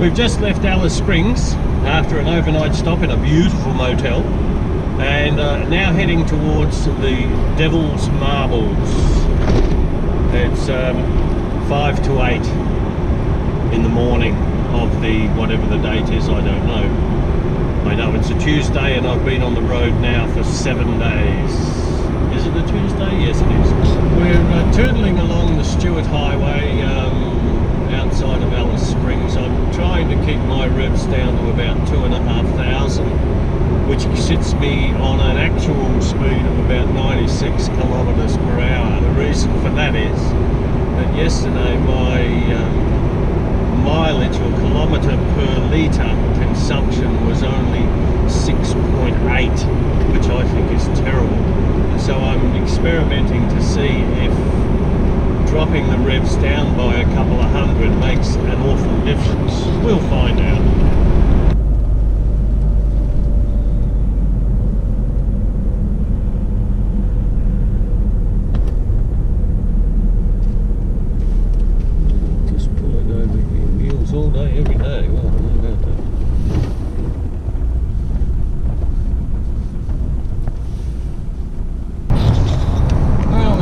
We've just left Alice Springs after an overnight stop in a beautiful motel, and now heading towards the Devil's Marbles. It's 5 to 8 in the morning of the, whatever the date is, I don't know. I know it's a Tuesday and I've been on the road now for 7 days. Is it a Tuesday? Yes, it is. We're tootling along the Stuart Highway outside of Alice Springs. I'm trying to keep my revs down to about 2,500, which sits me on an actual speed of about 96 kilometres per hour. The reason for that is that yesterday my mileage or kilometre per litre consumption was only 6.8, which I think is terrible. So I'm experimenting to see if dropping the revs down by a couple of hundred makes an awful difference. We'll find out. Just pulling over here, wheels all day, every day. Well, I don't know about that.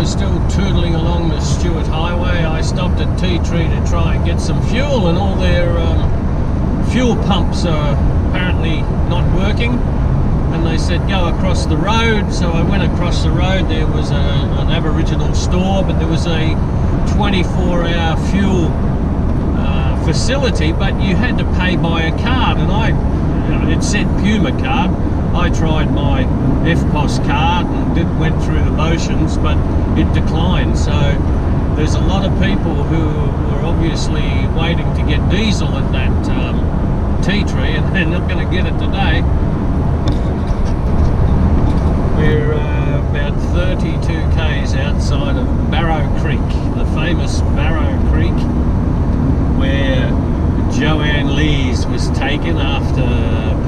Still tootling along the Stuart Highway. I stopped at Tea Tree to try and get some fuel, and all their fuel pumps are apparently not working, and they said go across the road. So I went across the road. There was an Aboriginal store, but there was a 24-hour fuel facility, but you had to pay by a card, and it said Puma card. I tried my FPOS card and went through the motions, but it declined. So there's a lot of people who are obviously waiting to get diesel at that tea tree, and they're not going to get it today. We're about 32 k's outside of Barrow Creek, the famous Barrow Creek, where Joanne Lees was taken after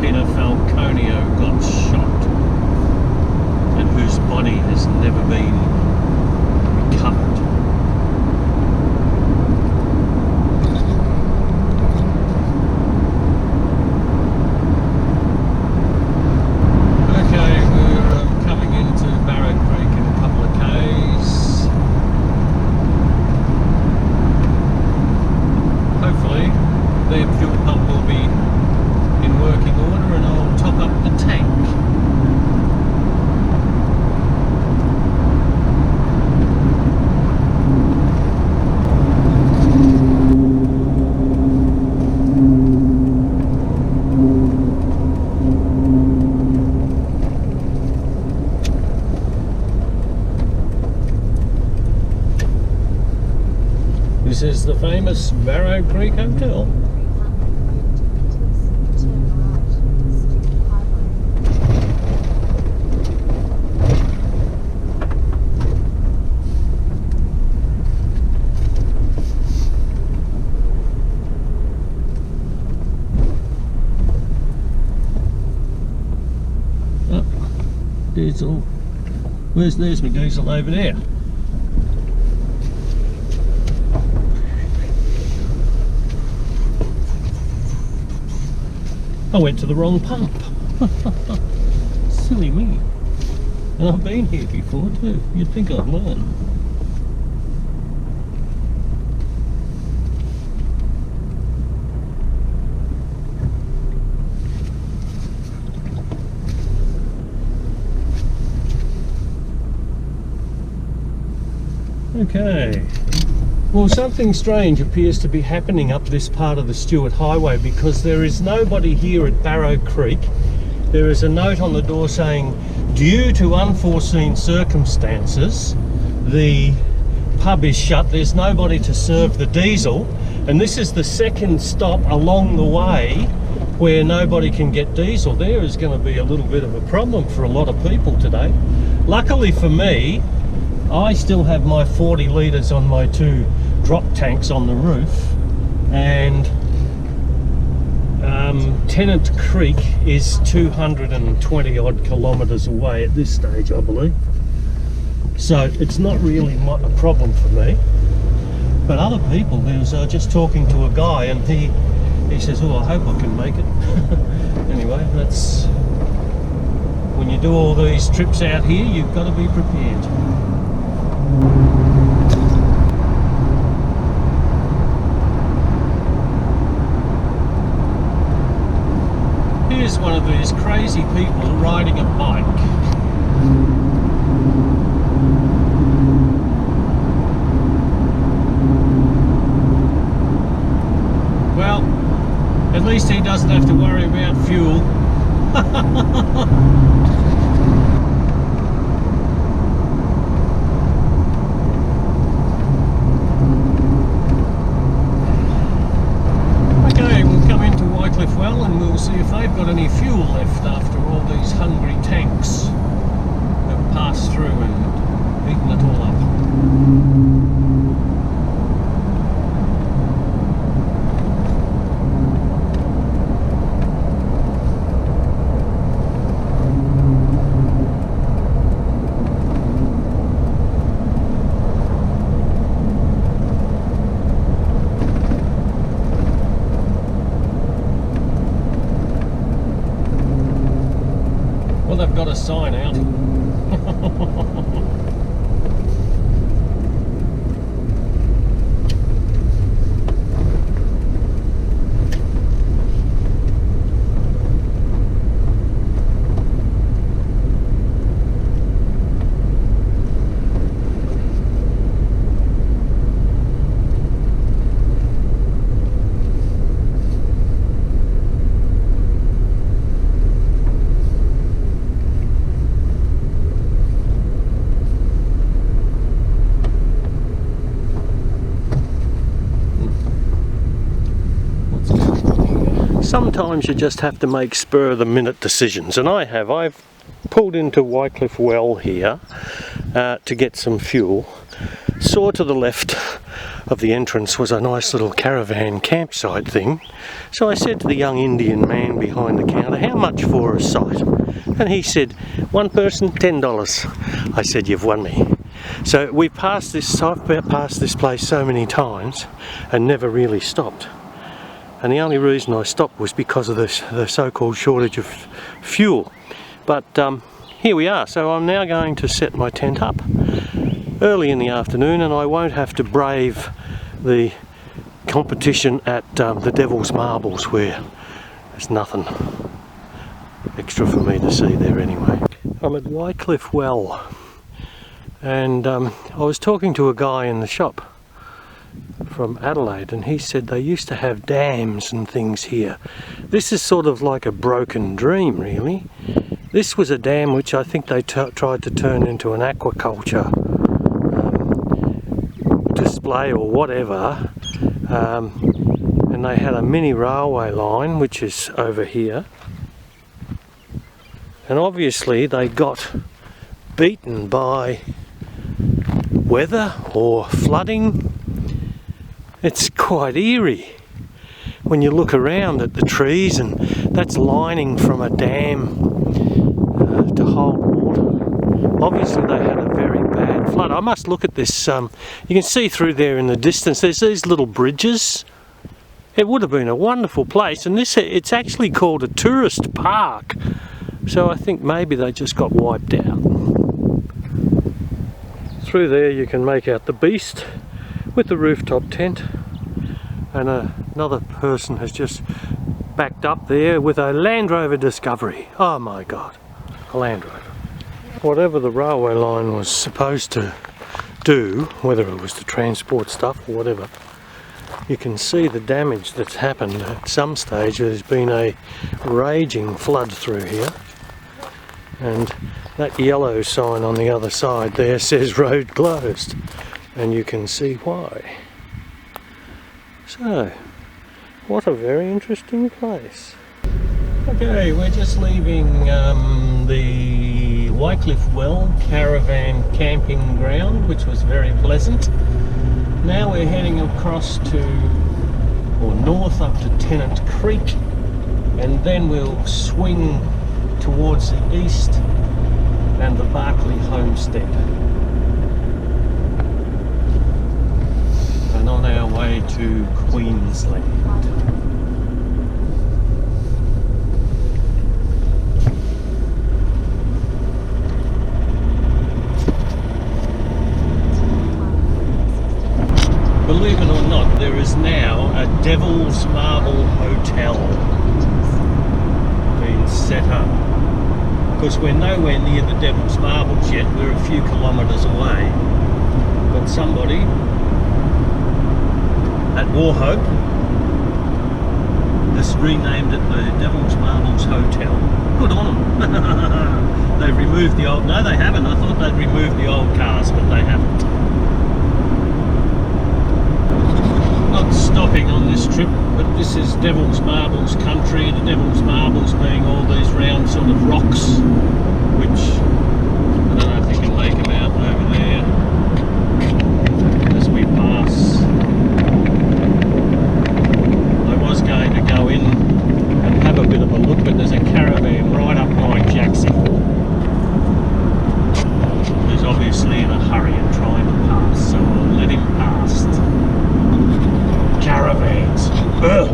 Peter Falconio got shot, and whose body has never been recovered. Okay, we're coming into Barrow Creek in a couple of k's. Hopefully their fuel pump will be in working order and I'll top up the tank. This is the famous Barrow Creek Hotel. Diesel. There's my diesel over there. I went to the wrong pump. Silly me. And I've been here before too. You'd think I'd learn. Okay, well, something strange appears to be happening up this part of the Stuart Highway, because there is nobody here at Barrow Creek. There is a note on the door saying, due to unforeseen circumstances, the pub is shut. There's nobody to serve the diesel, and this is the second stop along the way where nobody can get diesel. There is going to be a little bit of a problem for a lot of people today. Luckily for me, I still have my 40 litres on my two drop tanks on the roof, and Tennant Creek is 220 odd kilometres away at this stage, I believe. So it's not really a problem for me. But other people, I was just talking to a guy, and He says, oh, I hope I can make it. Anyway, that's... when you do all these trips out here, you've got to be prepared. Here's one of these crazy people riding a bike. Well, at least he doesn't have to worry about fuel. Okay, we'll come into Wycliffe well and we'll see if they've got any fuel left after all these hungry tanks have passed through and eaten it all up. They've got a sign out. Sometimes you just have to make spur-of-the-minute decisions, and I've pulled into Wycliffe Well here to get some fuel. Saw to the left of the entrance was a nice little caravan campsite thing, so I said to the young Indian man behind the counter, how much for a site? And he said, one person, $10. I said, you've won me. So I've passed this place so many times and never really stopped. And the only reason I stopped was because of the so-called shortage of fuel. But here we are, so I'm now going to set my tent up early in the afternoon, and I won't have to brave the competition at the Devil's Marbles, where there's nothing extra for me to see there anyway. I'm at Wycliffe Well, and I was talking to a guy in the shop from Adelaide, and he said they used to have dams and things here. This is sort of like a broken dream, really. This was a dam which I think they tried to turn into an aquaculture display or whatever, and they had a mini railway line which is over here, and obviously they got beaten by weather or flooding. It's quite eerie when you look around at the trees, and that's lining from a dam to hold water. Obviously they had a very bad flood. I must look at this, you can see through there in the distance, there's these little bridges. It would have been a wonderful place, and it's actually called a tourist park. So I think maybe they just got wiped out. Through there you can make out the beast with the rooftop tent, and another person has just backed up there with a Land Rover Discovery. Oh my god, a Land Rover. Whatever the railway line was supposed to do, whether it was to transport stuff or whatever, you can see the damage that's happened. At some stage there's been a raging flood through here, and that yellow sign on the other side there says road closed, and you can see why. So, what a very interesting place. Okay, we're just leaving the Wycliffe Well caravan camping ground, which was very pleasant. Now we're heading across to, or north up to Tennant Creek, and then we'll swing towards the east and the Barclay Homestead. And on our way to Queensland. believe it or not, there is now a Devil's Marble Hotel being set up. Because we're nowhere near the Devil's Marbles yet, we're a few kilometres away. But somebody at Warhope has renamed it the Devil's Marbles Hotel. Good on them. They've removed the old... No, they haven't. I thought they'd removed the old cast, but they haven't. Not stopping on this trip, but this is Devil's Marbles country. The Devil's Marbles being all these round sort of rocks, which I don't know if you can make them out over there as we pass. I was going to go in and have a bit of a look, but there's a caravan right up by Jacksie, who's obviously in a hurry and trying to pass, so I'll let him past. Caravans. Ugh.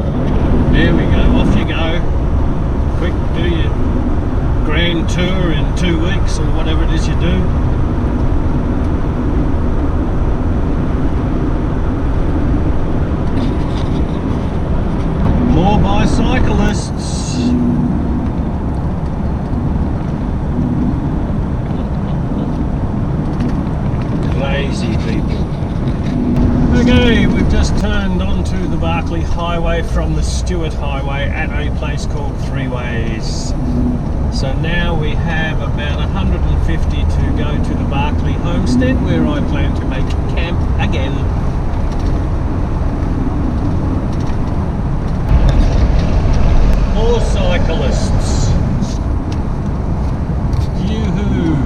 There we go, off you go. Quick, do your grand tour in 2 weeks or whatever it is you do. More bicyclists. Crazy people. Okay, we've just turned onto the Airlie Highway from the Stuart Highway at a place called Three Ways. So now we have about 150 to go to the Airlie homestead, where I plan to make camp again. More cyclists. Yoo-hoo.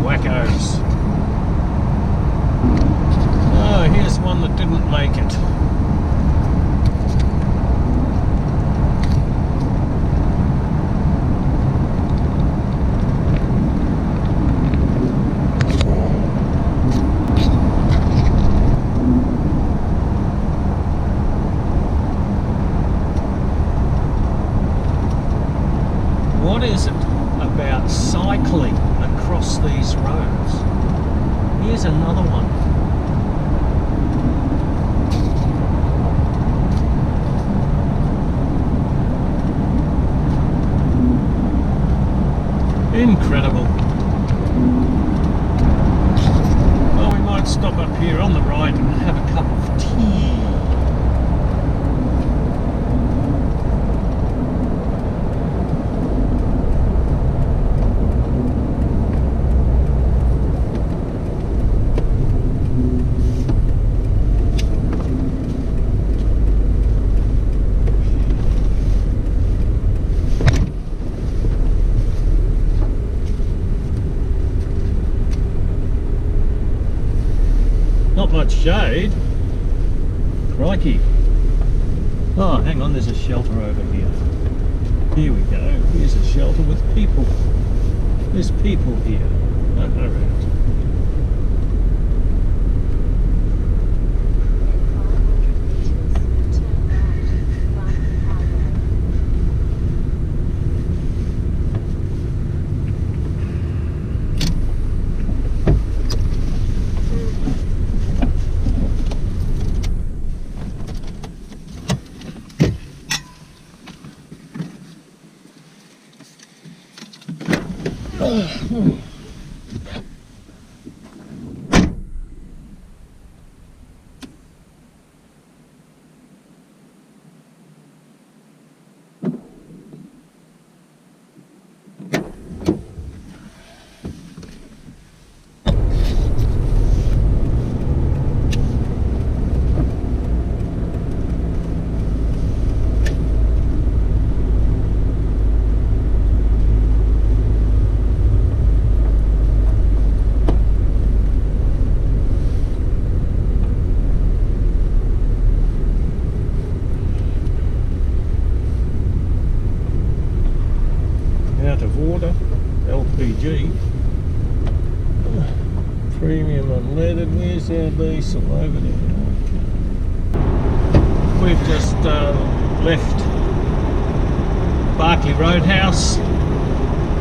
Wackos. Oh, here's one that didn't make it. What is it about cycling across these roads? Here's another one. Incredible. Well, we might stop up here on the right and have a cup of tea. Not much shade. Crikey. Oh, hang on, there's a shelter over here. Here we go. Here's a shelter with people. There's people here. Alright. LPG, premium unleaded. Where's our diesel? Over there. Okay. We've just left Barclay Roadhouse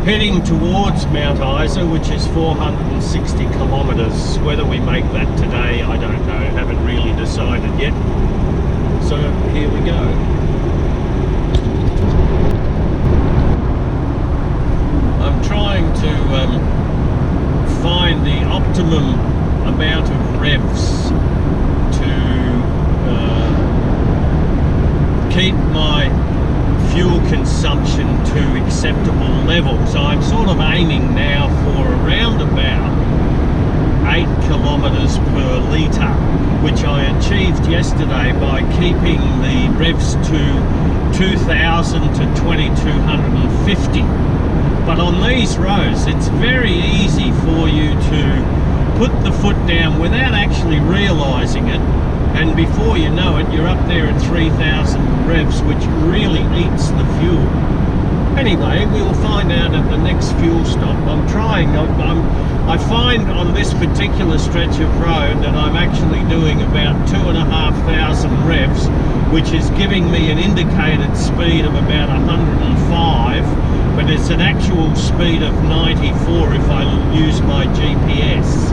heading towards Mount Isa, which is 460 kilometres. Whether we make that today, I don't know. Haven't really decided yet. So here we go. I'm trying to find the optimum amount of revs to keep my fuel consumption to acceptable levels. I'm sort of aiming now for around about 8 kilometres per litre, which I achieved yesterday by keeping the revs to 2,000 to 2,250. But on these roads, it's very easy for you to put the foot down without actually realising it, and before you know it, you're up there at 3,000 revs, which really eats the fuel. Anyway, we'll find out at the next fuel stop. I'm trying, I find on this particular stretch of road that I'm actually doing about 2,500 revs, which is giving me an indicated speed of about 105, but it's an actual speed of 94 if I use my GPS.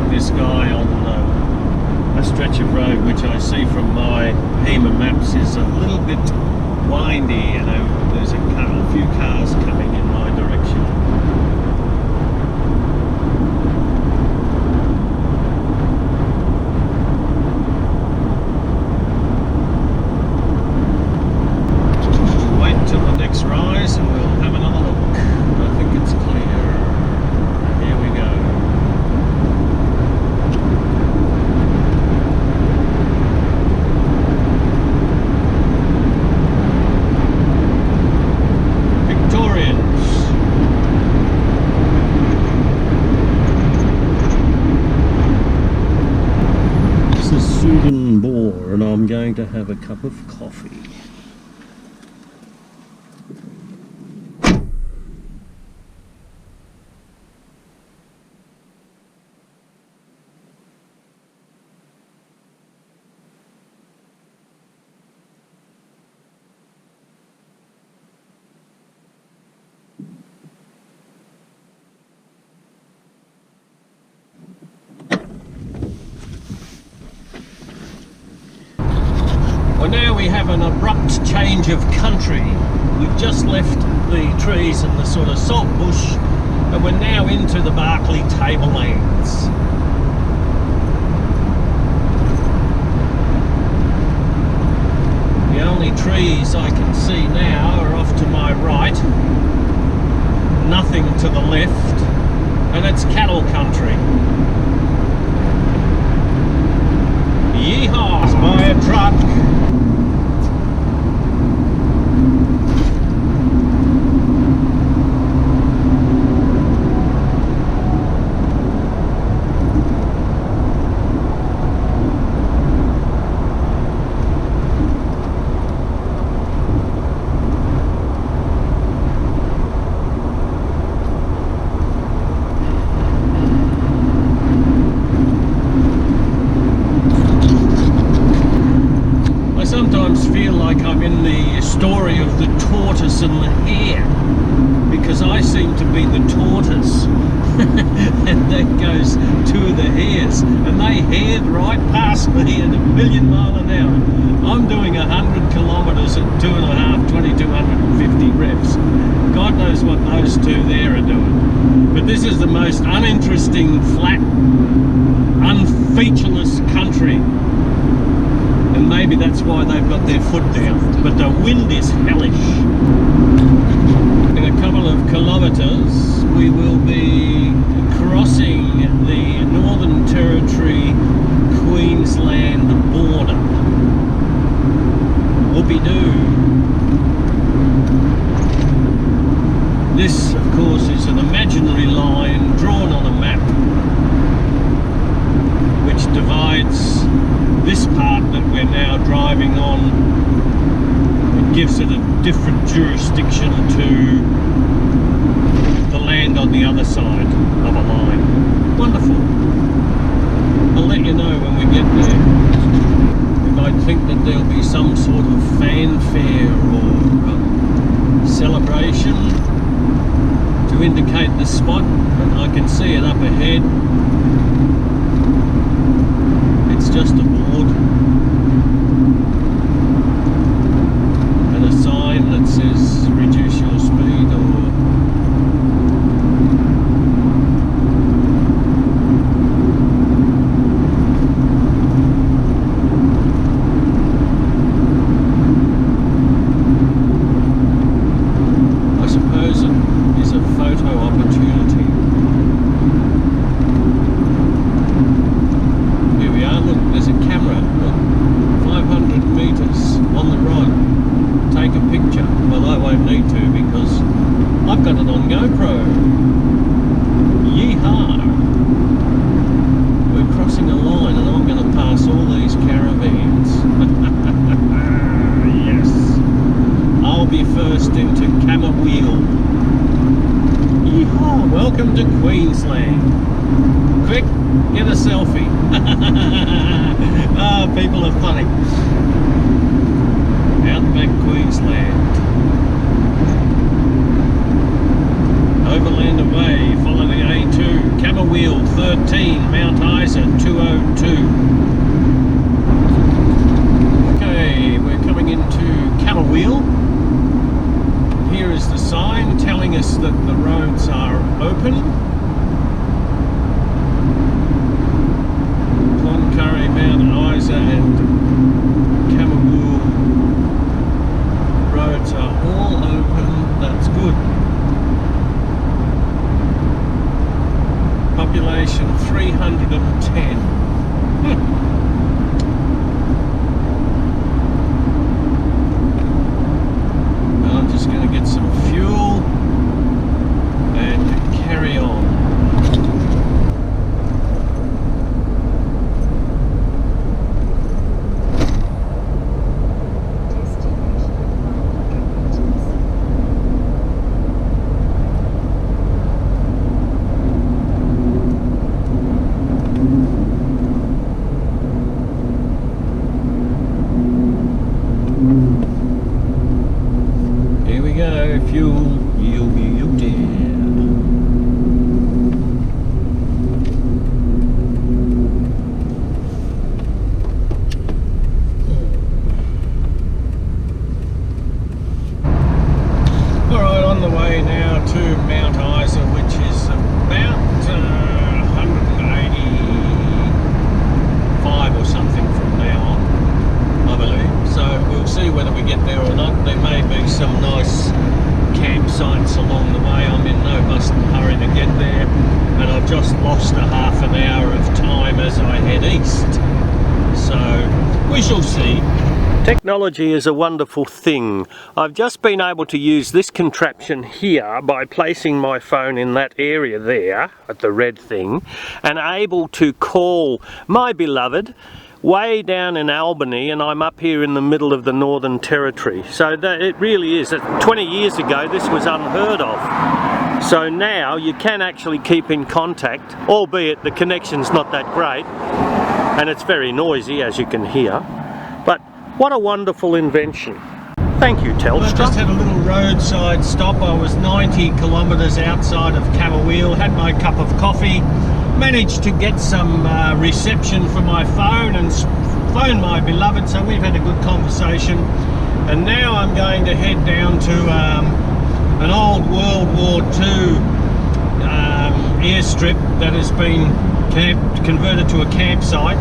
This guy on a stretch of road which I see from my HEMA maps is a little bit windy, you know. There's a few cars coming in my direction. We'll wait till the next rise and we'll have another look. I think it's clear. Here we go. And I'm going to have a cup of coffee. Now we have an abrupt change of country. We've just left the trees and the sort of salt bush, and we're now into the Barkly tablelands. The only trees I can see now are off to my right, nothing to the left, and it's cattle country. Yeehaw! It's by a truck. Story of the tortoise and the hare, because I seem to be the tortoise and that goes two of the hares, and they hared right past me at 1,000,000 miles an hour. I'm doing 100 kilometres at 2.5, 2,250 revs. God knows what those two there are doing. But this is the most uninteresting, flat, unfeatureless country. And maybe that's why they've got their foot down. But the wind is hellish. In a couple of kilometres, we will be crossing the Northern Territory Queensland border. Whoopie-doo. This, of course, is an imaginary line drawn on a map which divides this part that we're now driving on gives it a different jurisdiction to the land on the other side of a line. Wonderful. I'll let you know when we get there. You might think that there'll be some sort of fanfare or celebration to indicate the spot, but I can see it up ahead. It's just a board and a sign that says reduce your speed or welcome to Queensland. Quick, get a selfie. Oh, people are funny. Outback Queensland. Overland away, follow the A2. Camberwheel 13, Mount Isa 202. Okay, we're coming into Camberwheel. Here is the sign telling us that the roads are open. Cloncurry, Mount Isa and Camberwheel roads are all open. That's good. Population 310. I'm just going to get some fuel and carry on. Technology is a wonderful thing. I've just been able to use this contraption here by placing my phone in that area there at the red thing and able to call my beloved way down in Albany, and I'm up here in the middle of the Northern Territory. So that it really is. 20 years ago this was unheard of. So now you can actually keep in contact, albeit the connection's not that great and it's very noisy, as you can hear. But what a wonderful invention. Thank you, Telstra. I just had a little roadside stop. I was 90 kilometres outside of Camberwheel, had my cup of coffee, managed to get some reception for my phone and phoned my beloved, so we've had a good conversation. And now I'm going to head down to an old World War II airstrip that has been converted to a campsite.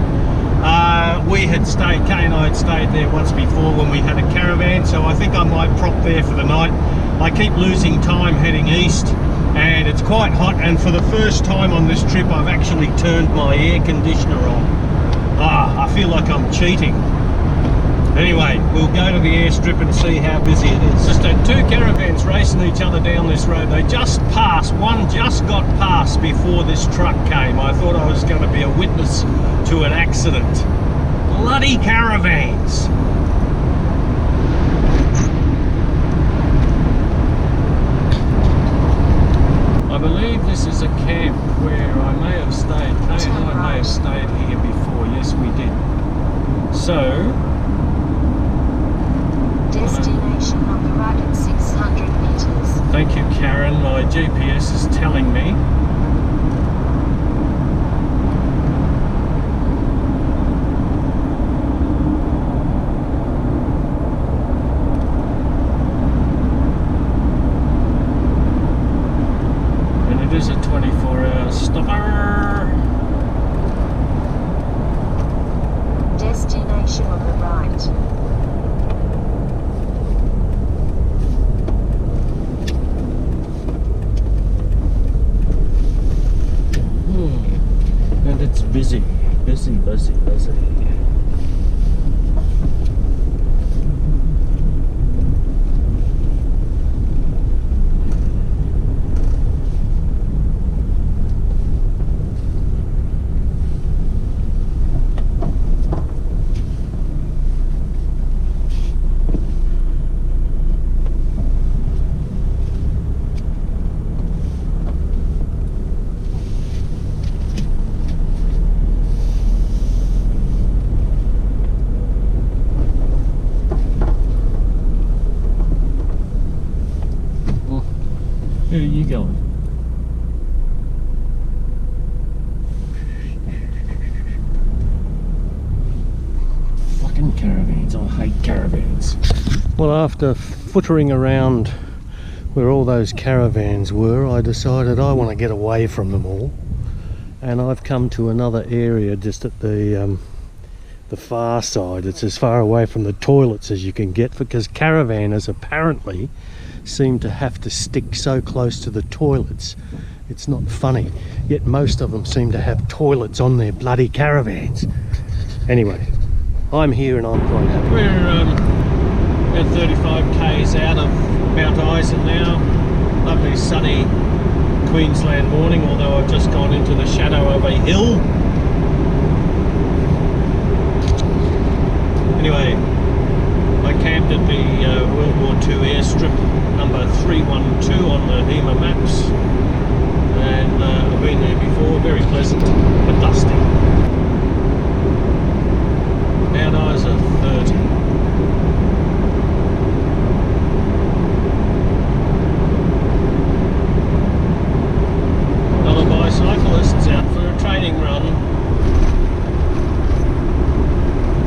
We had stayed, Kay and I had stayed there once before when we had a caravan, so I think I might prop there for the night. I keep losing time heading east and it's quite hot, and for the first time on this trip I've actually turned my air conditioner on. I feel like I'm cheating. Anyway, we'll go to the airstrip and see how busy it is. Just had two caravans racing each other down this road. They just passed, one just got past before this truck came. I thought I was going to be a witness to an accident. Bloody caravans. Karen, my GPS is telling me. And it is a 24-hour stopper. Destination on the right. And it's busy. Where are you going? Fucking caravans, I hate caravans. Well, after footering around where all those caravans were, I decided I want to get away from them all. And I've come to another area just at the far side. It's as far away from the toilets as you can get, because caravanners apparently seem to have to stick so close to the toilets. It's not funny, yet most of them seem to have toilets on their bloody caravans. Anyway, I'm here and I'm quite happy. We're about 35 k's out of Mount Isa now. Lovely sunny Queensland morning, although I've just gone into the shadow of a hill. Anyway, I camped at the World War II Airstrip number 312 on the HEMA maps, and I've been there before. Very pleasant but dusty. Mount Isa 30. Another bicyclist's out for a training run.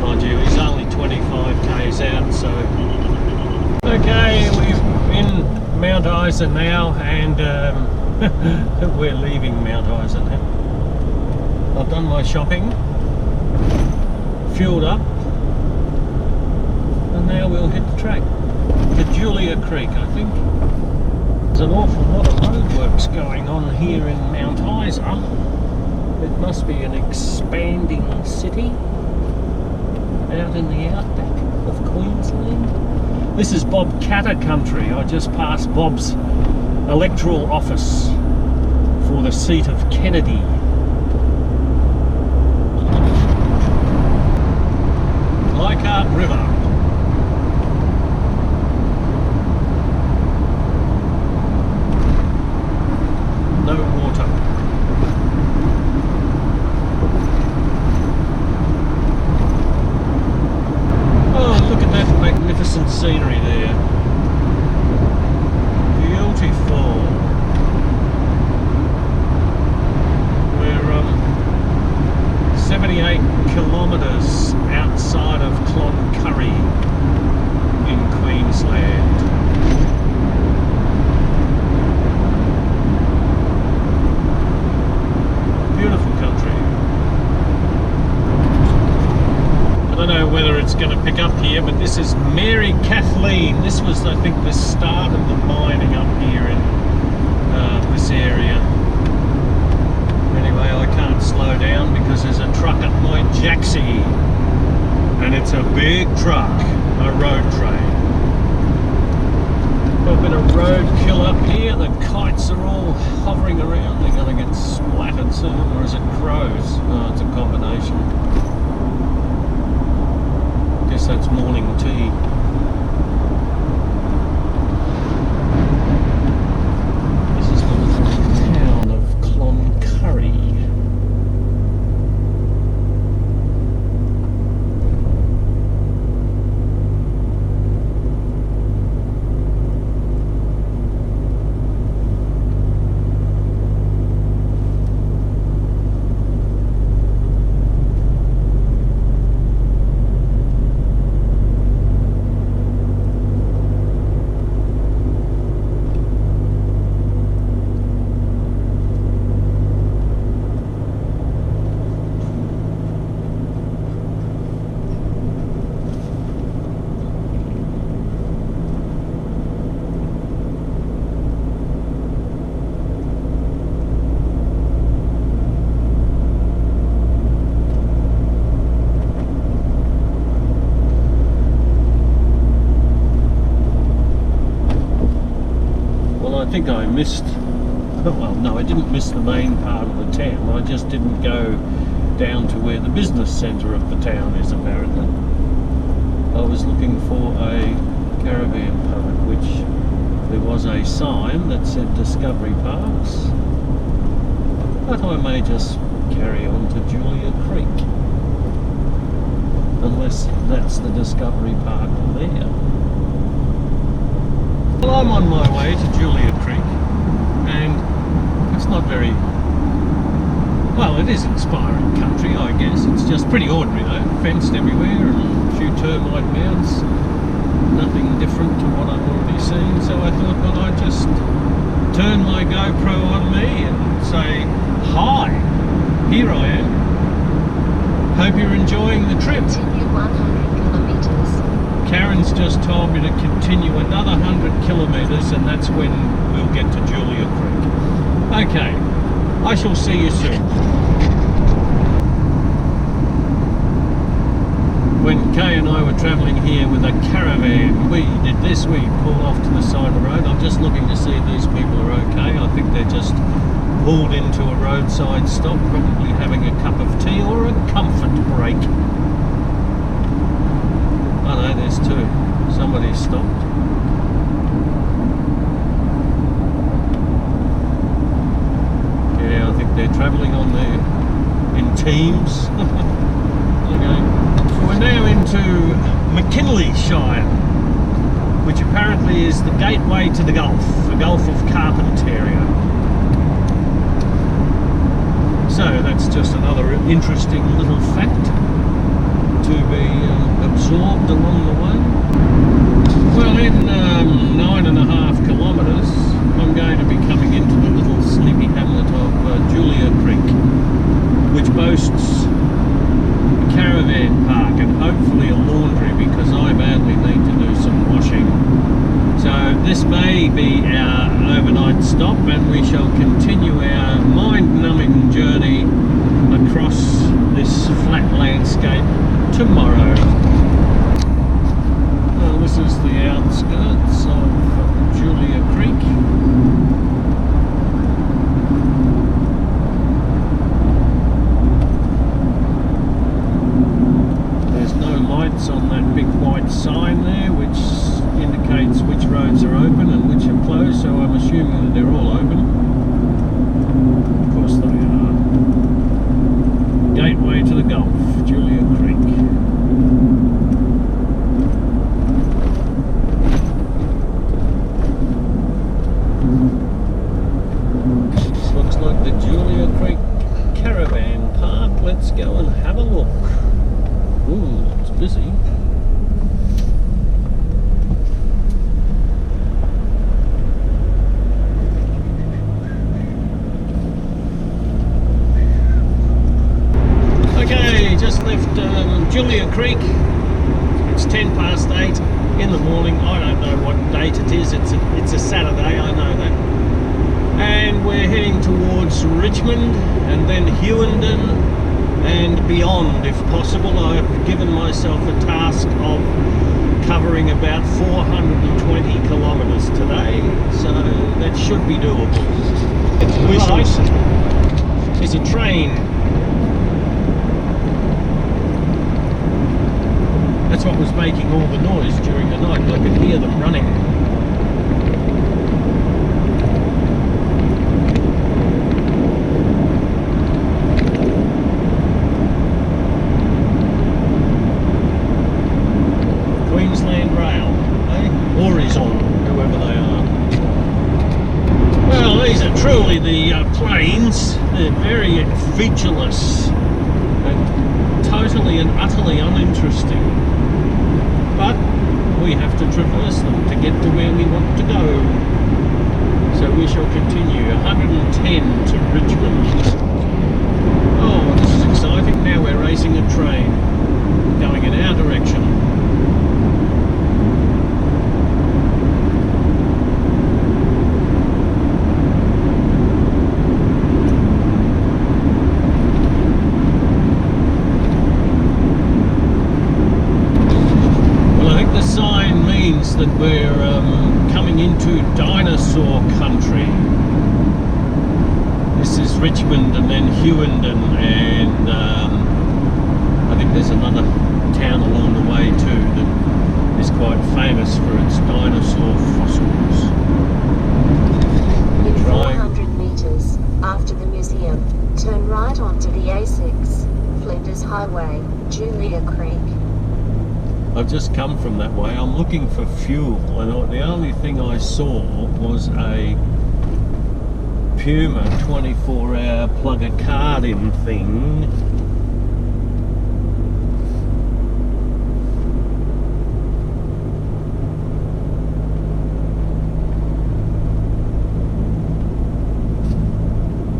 Mind you, he's only 25 k's out, so okay, we're in Mount Isa now, and we're leaving Mount Isa now. I've done my shopping, fueled up, and now we'll hit the track to Julia Creek, I think. There's an awful lot of roadworks going on here in Mount Isa. It must be an expanding city out in the outback of Queensland. This is Bob Catter country. I just passed Bob's electoral office for the seat of Kennedy. Leichhardt River. No water. Oh, look at that magnificent scenery there. Beautiful. We're 78 kilometres outside of Cloncurry in Queensland. Beautiful country. I don't know whether it's going to pick up here, but this is Mary Kathleen. This was, I think, the start of the mining up here in this area. Anyway, I can't slow down because there's a truck at my jacksie, and it's a big truck, a road train. Got a bit of roadkill up here. The kites are all hovering around. They're going to get splattered soon, or is it crows? Oh, it's a combination. Guess that's morning tea. This is the little town of Cloncurry. think I missed, well no, I didn't miss the main part of the town, I just didn't go down to where the business centre of the town is apparently. I was looking for a caravan park, which there was a sign that said Discovery Parks, but I may just carry on to Julia Creek, unless that's the Discovery Park there. Well, I'm on my way to Julia Creek, and it's not very, well, it is inspiring country, I guess. It's just pretty ordinary though, fenced everywhere and a few termite mounds, nothing different to what I've already seen. So I thought, well, I'd just turn my GoPro on me and say, hi, here I am. Hope you're enjoying the trip. Continue 100 kilometres. Karen's just told me to continue another 100 kilometres and that's when we'll get to Julia Creek. Okay, I shall see you soon. When Kay and I were travelling here with a caravan, we did this, we pulled off to the side of the road. I'm just looking to see if these people are okay. I think they're just pulled into a roadside stop, probably having a cup of tea or a comfort break. Oh no, there's two. Somebody stopped. Yeah, I think they're travelling on there in teams. Okay. We're now into McKinley Shire, which apparently is the gateway to the Gulf of Carpentaria. So that's just another interesting little fact to be absorbed along the way. Well, in 9.5 kilometres, I'm going to be coming into the little sleepy hamlet of Julia Creek, which boasts a caravan park and hopefully a laundry, because I badly need to do some washing. So this may be our overnight stop, and we shall continue our mind-numbing journey across this flat landscape tomorrow. Well, this is the outskirts of Julia Creek. There's no lights on that big white sign there, which indicates which roads are open and which are closed, so I'm assuming that they're all open. Of course they are. Gateway to the Gulf, Julia Creek. This looks like the Julia Creek Caravan Park. Let's go and have a look. Ooh, it's busy. Okay, just left Julia Creek. It's 8:10 in the morning. I don't know what date it is. It's a Saturday, I know that. And we're heading towards Richmond and then Hughenden and beyond if possible. I've given myself a task of covering about 420 kilometres today, so that should be doable. There's a train. That's what was making all the noise during the night. I could hear them running. Queensland Rail, eh? Horizon, whoever they are. Well, these are truly the plains. They're very featureless and totally and utterly uninteresting. But we have to traverse them to get to where we want to go. So we shall continue 110 to Richmond. Oh, this is exciting. Now we're racing a train going in our direction. That we're coming into to dinosaur country. This is Richmond and then Hughenden, and I think there's another town along the way too that is quite famous for its dinosaur fossils. In 400 metres after the museum, turn right onto the A6, Flinders Highway, Julia Creek. I've just come from that way. I'm looking for fuel, and the only thing I saw was a Puma 24-hour plug a card in thing.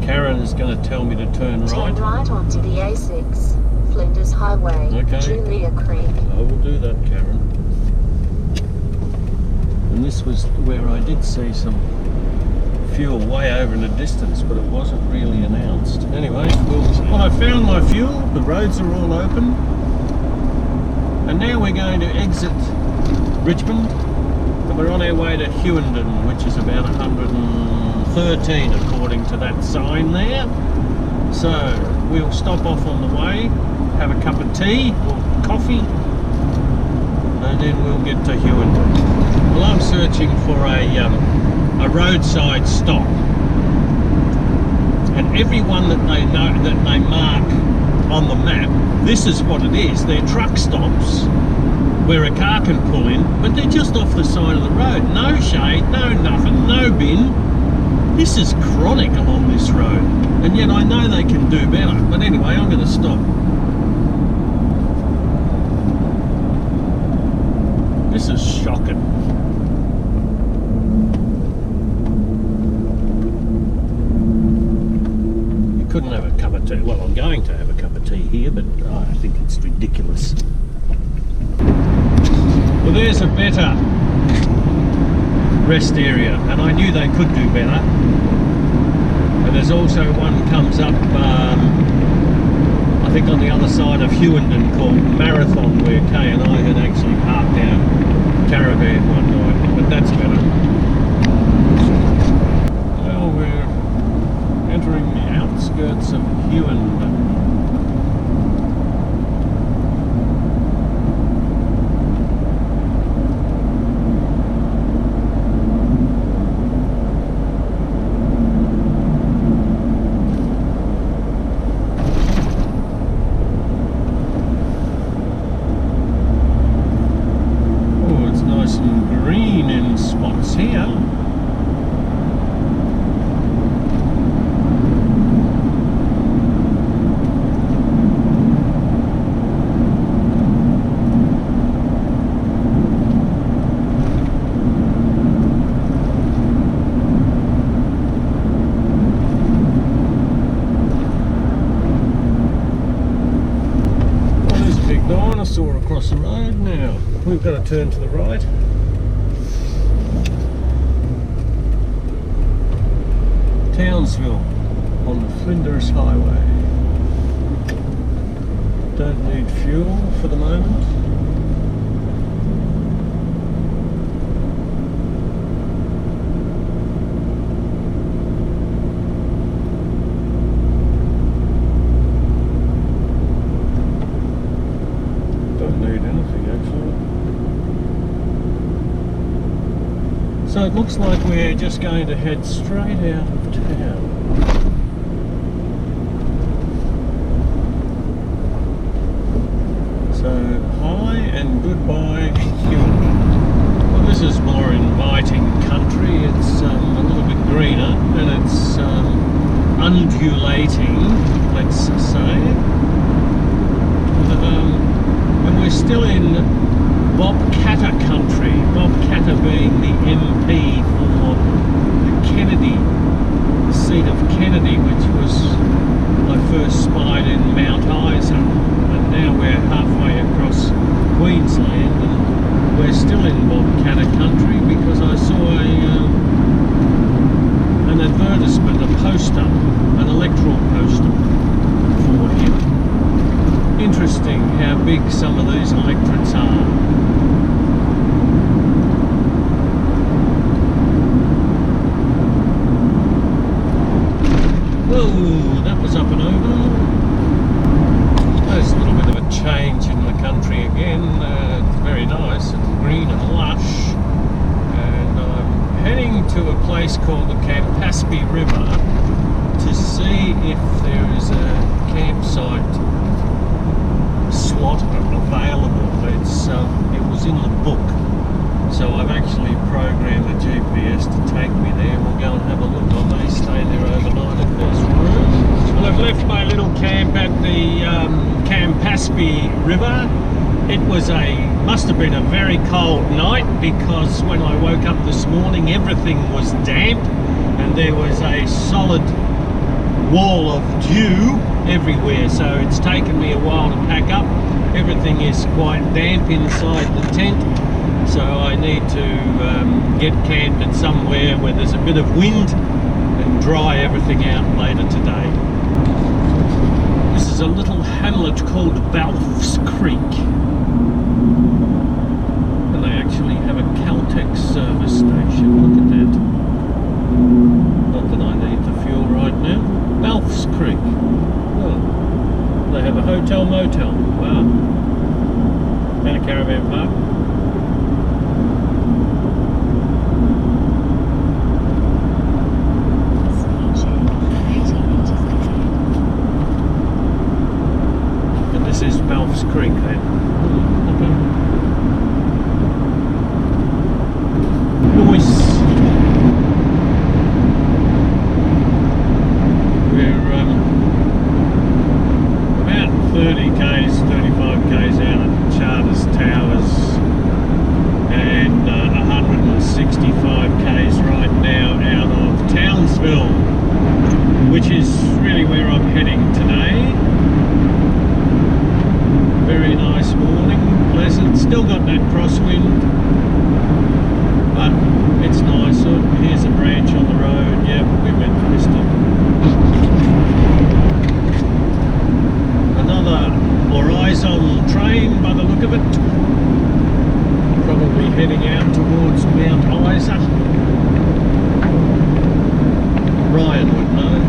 Karen is going to tell me to turn right. Turn right onto the A6, Flinders Highway, Okay. Julia Creek. I will do that, Karen. And this was where I did see some fuel way over in the distance, but it wasn't really announced. Anyway, well, I found my fuel. The roads are all open. And now we're going to exit Richmond. And we're on our way to Hughenden, which is about 113 according to that sign there. So we'll stop off on the way, have a cup of tea or coffee, and then we'll get to Hughenden. Well, I'm searching for a roadside stop, and everyone that they know, that they mark on the map, this is what it is. They're truck stops where a car can pull in, but they're just off the side of the road. No shade, no nothing, no bin. This is chronic along this road, and yet I know they can do better. But anyway, I'm going to stop. This is shocking. You couldn't have a cup of tea. Well, I'm going to have a cup of tea here, but I think it's ridiculous. Well, there's a better rest area, and I knew they could do better. And there's also one comes up, I think on the other side of Hughenden, called Marathon, where Kay and I had actually parked our caravan one night, but that's better. Well, we're entering the outskirts of Hughenden. Here. Oh, there's a big dinosaur across the road now. We've got to turn to the right. Townsville on the Flinders Highway. Don't need fuel for the moment. Don't need anything actually. So it looks like we're just going to head straight out of town. So hi and goodbye Hughenden. Well, this is more inviting country. It's a little bit greener and it's undulating, let's say. And we're still in Bob Katter country. Bob Katter being the MP for the Kennedy, the seat of Kennedy, which was I first spied in Mount Isa, and now we're halfway across Queensland, and we're still in Bob Katter country because I saw an advertisement, a poster, an electoral poster for him. Interesting how big some of these electorates are. heading to a place called the Campaspe River to see if there is a campsite slot available. It was in the book, so I've actually programmed the GPS to take me there. We'll go and have a look. I may stay there overnight if there's room. Well, I've left my little camp at the Campaspe River. It must have been a very cold night, because when I woke up this morning everything was damp and there was a solid wall of dew everywhere, so it's taken me a while to pack up. Everything is quite damp inside the tent, so I need to get camped at somewhere where there's a bit of wind and dry everything out later today. This is a little hamlet called Balf's Creek, and they actually have a Caltex service station. Look at that. Not that I need the fuel right now. Balf's Creek. Oh, they have a hotel motel. Wow. And a caravan park. And this is Balf's Creek then. Okay. Nice. We're about 30 k's, 35 k's out at Charters Towers, and 165 k's right now out of Townsville, which is really where I'm heading today. Very nice morning, pleasant. Still got that crosswind, but it's nice. Oh, here's a branch on the road. Yep, we went past it. Another horizon train by the look of it. Probably heading out towards Mount Isa. Ryan would know.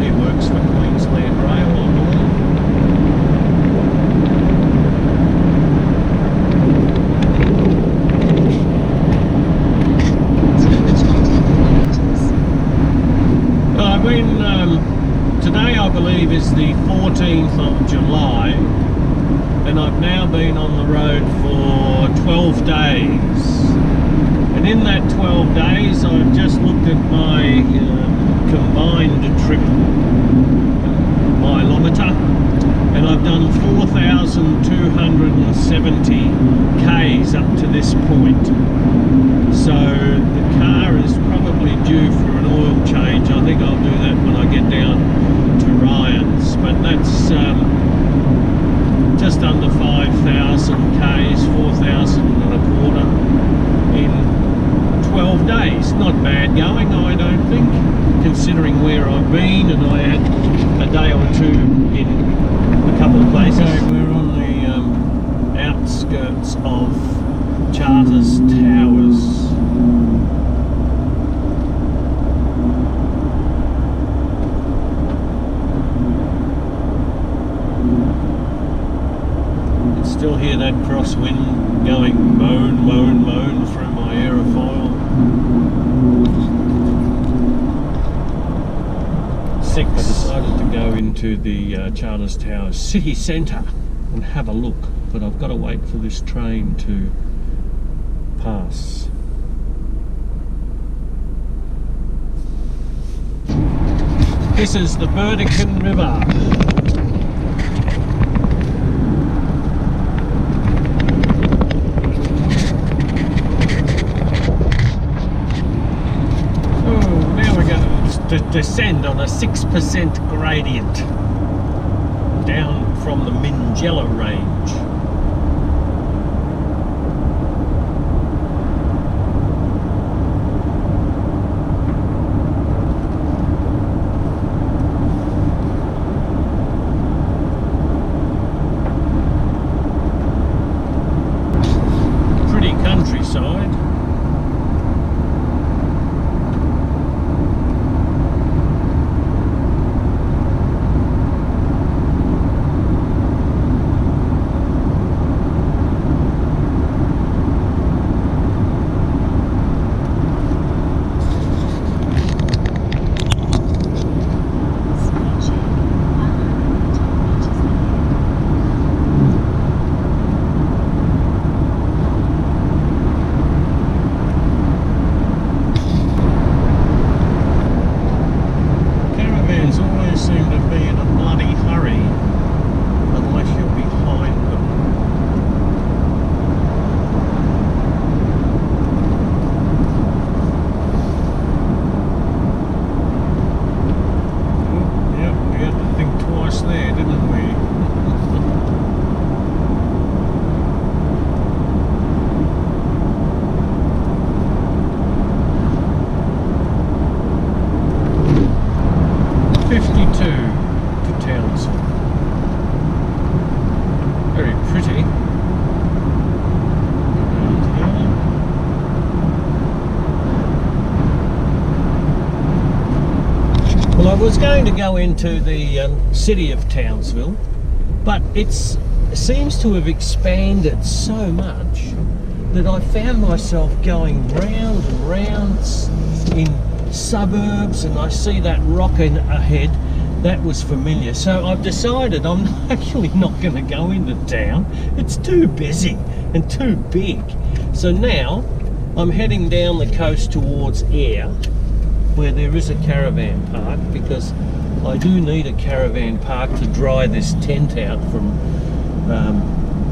He works for Queensland Rail on board. Today I believe is the 14th of July, and I've now been on the road for 12 days. And in that 12 days I've just looked at my combined trip mileometer, and I've done 4,270 k's up to this point. So the car is probably due for an oil change. I think I'll do that when I get down to Ryan's, but that's just under 5,000 k's, 4,000 and a quarter in 12 days. Not bad going, I don't think, considering where I've been, and I had a day or two in a couple of places. Okay, we're on the outskirts of Charters Towers. Still hear that crosswind going moan, moan, moan through my aerofoil. 6. I decided to go into the Charters Towers city centre and have a look, but I've got to wait for this train to pass. This is the Burdekin River. To descend on a 6% gradient down from the Minjella range. Pretty countryside. was going to go into the city of Townsville, but it seems to have expanded so much that I found myself going round and round in suburbs, and I see that rock ahead. That was familiar, so I've decided I'm actually not going to go into town. It's too busy and too big. So now I'm heading down the coast towards Ayr, where there is a caravan park, because I do need a caravan park to dry this tent out from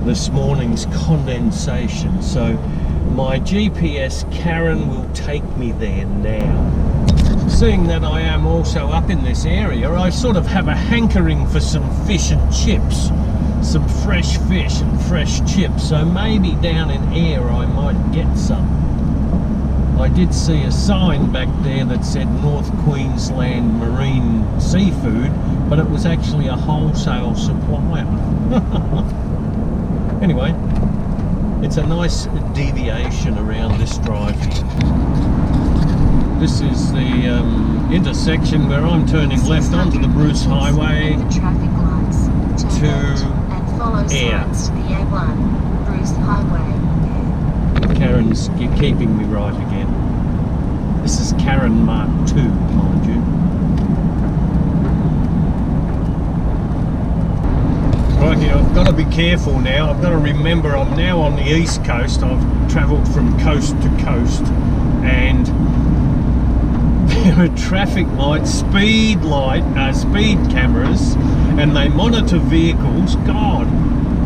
this morning's condensation. So my GPS Karen will take me there now. Seeing that I am also up in this area, I sort of have a hankering for some fish and chips, some fresh fish and fresh chips, so maybe down in Ayr I might get some. I did see a sign back there that said North Queensland Marine Seafood, but it was actually a wholesale supplier. Anyway, it's a nice deviation around this drive here. This is the intersection where I'm turning left onto the Bruce Highway to Ayr. Bruce Highway. Karen's keeping me right again. This is Karen Mark II, mind you. Right, I've got to be careful now. I've got to remember I'm now on the east coast. I've travelled from coast to coast, and there are traffic lights, speed cameras, and they monitor vehicles. God,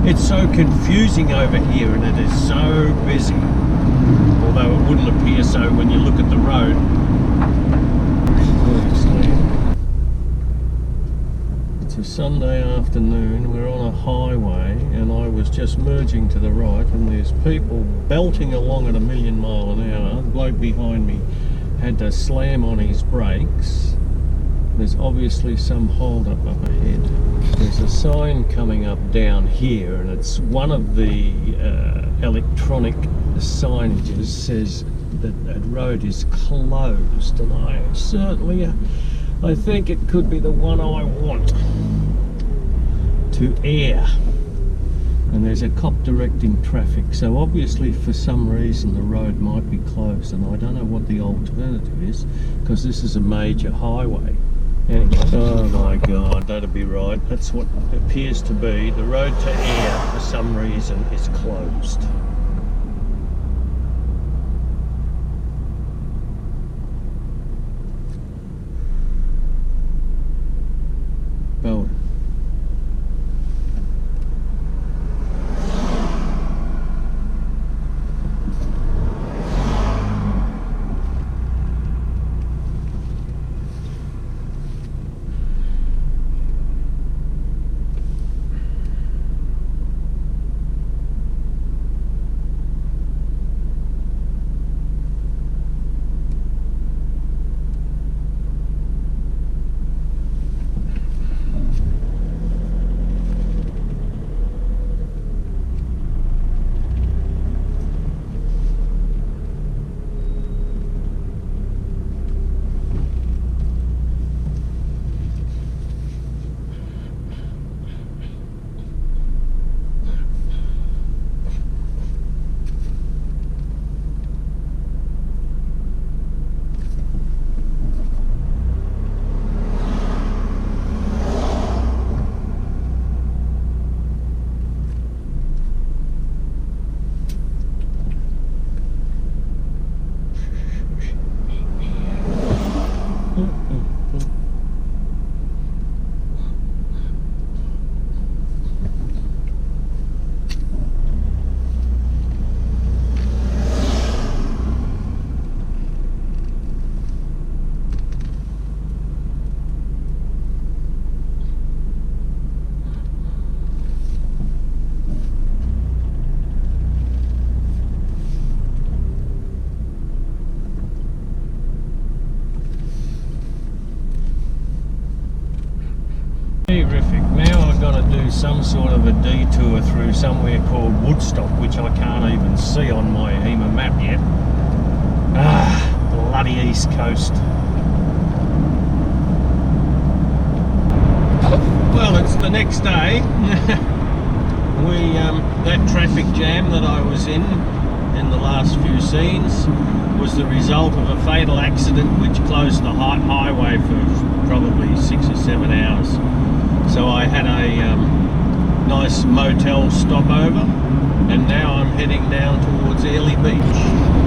it's so confusing over here, and it is so busy. Although it wouldn't appear so when you look at the road. It's a Sunday afternoon, we're on a highway, and I was just merging to the right, and there's people belting along at 1,000,000 miles an hour. The bloke behind me had to slam on his brakes. There's obviously some hold up ahead. There's a sign coming up down here, and it's one of the electronic signages says that that road is closed, and I think it could be the one I want, to Ayr. And there's a cop directing traffic, so obviously for some reason the road might be closed, and I don't know what the alternative is, because this is a major highway. Anyway, oh my God, that'd be right. That's what it appears to be. The road to Ayr for some reason is closed. Bowen. Some sort of a detour through somewhere called Woodstock, which I can't even see on my EMA map yet. Bloody East Coast. the next day, that traffic jam that I was in the last few scenes was the result of a fatal accident which closed the highway for probably 6 or 7 hours. So I had a nice motel stopover, and now I'm heading down towards Airlie Beach.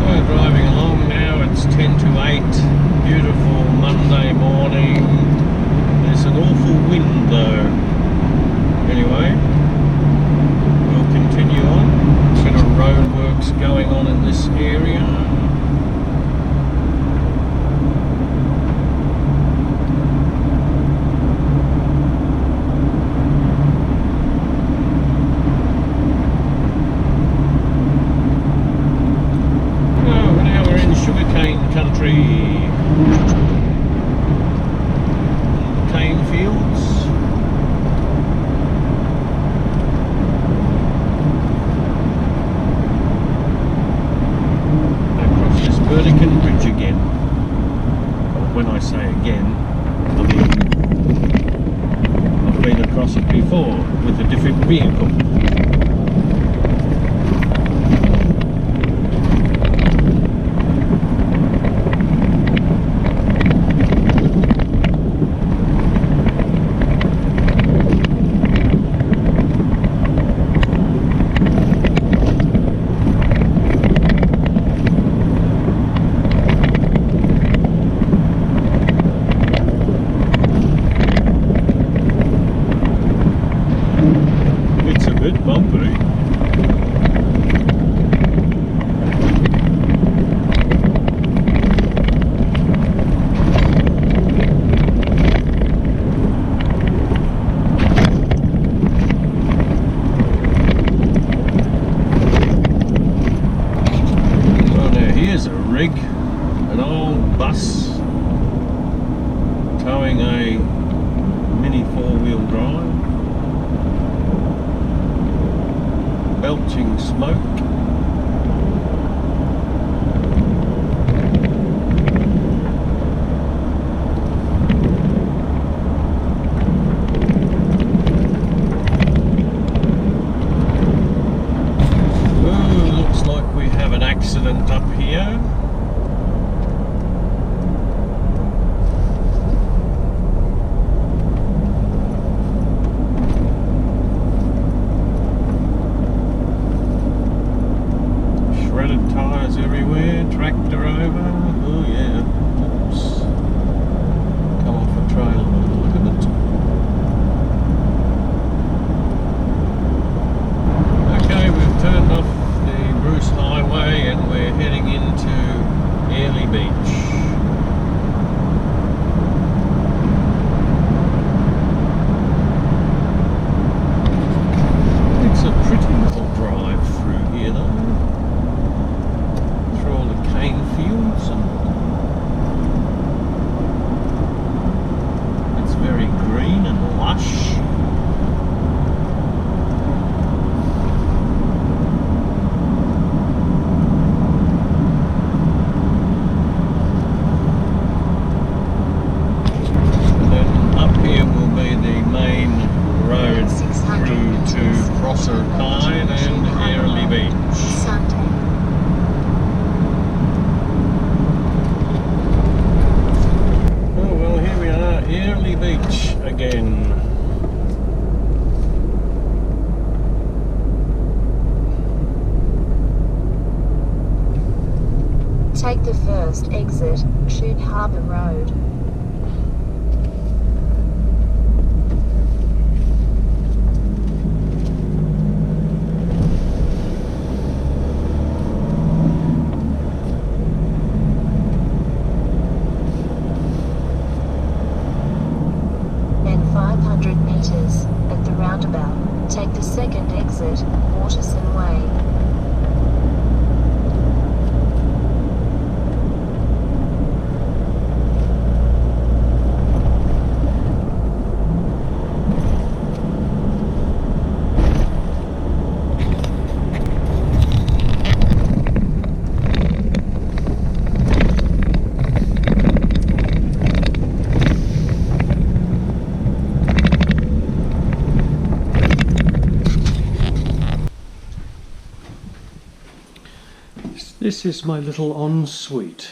We're driving along now, it's 10 to 8, beautiful Monday morning. There's an awful wind though. Anyway, we'll continue on. A bit of road works going on in this area. Cane fields. Across this Burdekin Bridge again. Well, when I say again, I mean I've been across it before with a different vehicle. An old bus towing a mini four-wheel drive, belching smoke. Looks like we have an accident up here. Shredded tyres everywhere, tractor over. Oh yeah, oops. Come off a trailer, look at it. Okay, we've turned off the Bruce Highway and we're heading into Airlie Beach. It's a pretty little drive through here though. Through all the cane fields, and it's very green and lush. And then up here will be the main road through to Cloncurry and Airlie Beach. Sunday. Oh well, here we are, Airlie Beach again. Take the first exit, Stuart Harbour Road. Then 500 metres, at the roundabout, take the second exit, Waterson Way. This is my little ensuite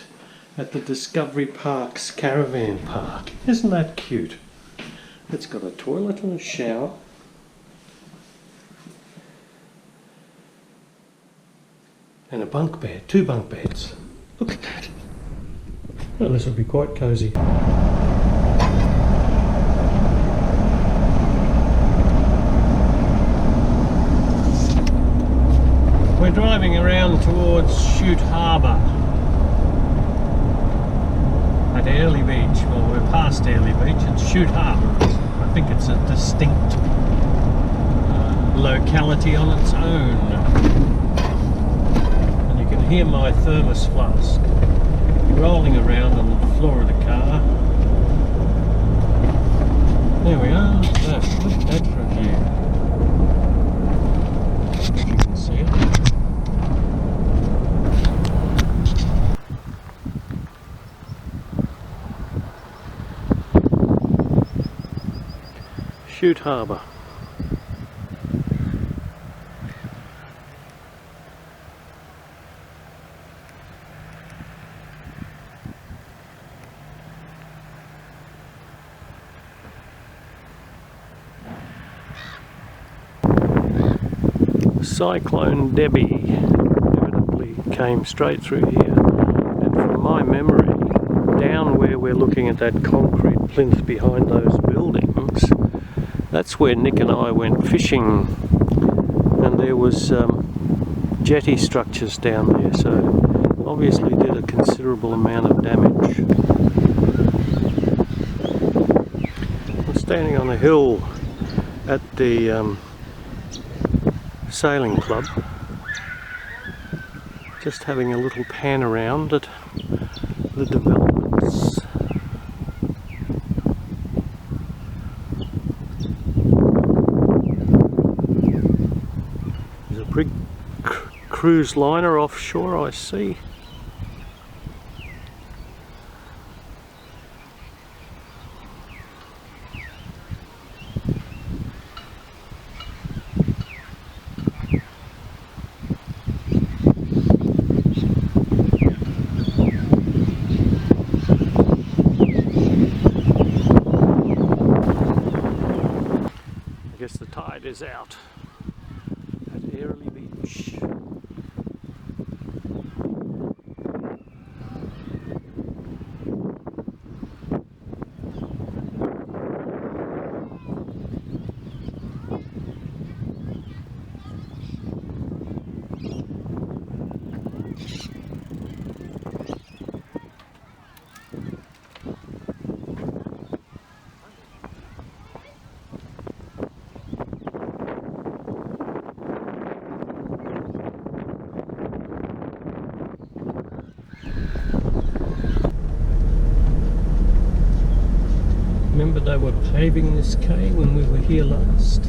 at the Discovery Park's caravan park. Isn't that cute? It's got a toilet and a shower. And a bunk bed, 2 bunk beds. Look at that. Well, this will be quite cosy. We're driving around towards Stuart Harbour at Airlie Beach. Well, we're past Airlie Beach. It's Stuart Harbour. I think it's a distinct locality on its own. And you can hear my thermos flask rolling around on the floor of the car. There we are. Look at that for a view. You can see it. Stuart Harbour. Cyclone Debbie evidently came straight through here, and from my memory, down where we're looking at that concrete plinth behind those buildings, that's where Nick and I went fishing, and there was jetty structures down there, so obviously did a considerable amount of damage. I'm standing on a hill at the sailing club, just having a little pan around at the developments. There's a big cruise liner offshore, I see. The tide is out at Airlie Beach. Remember they were paving this quay when we were here last?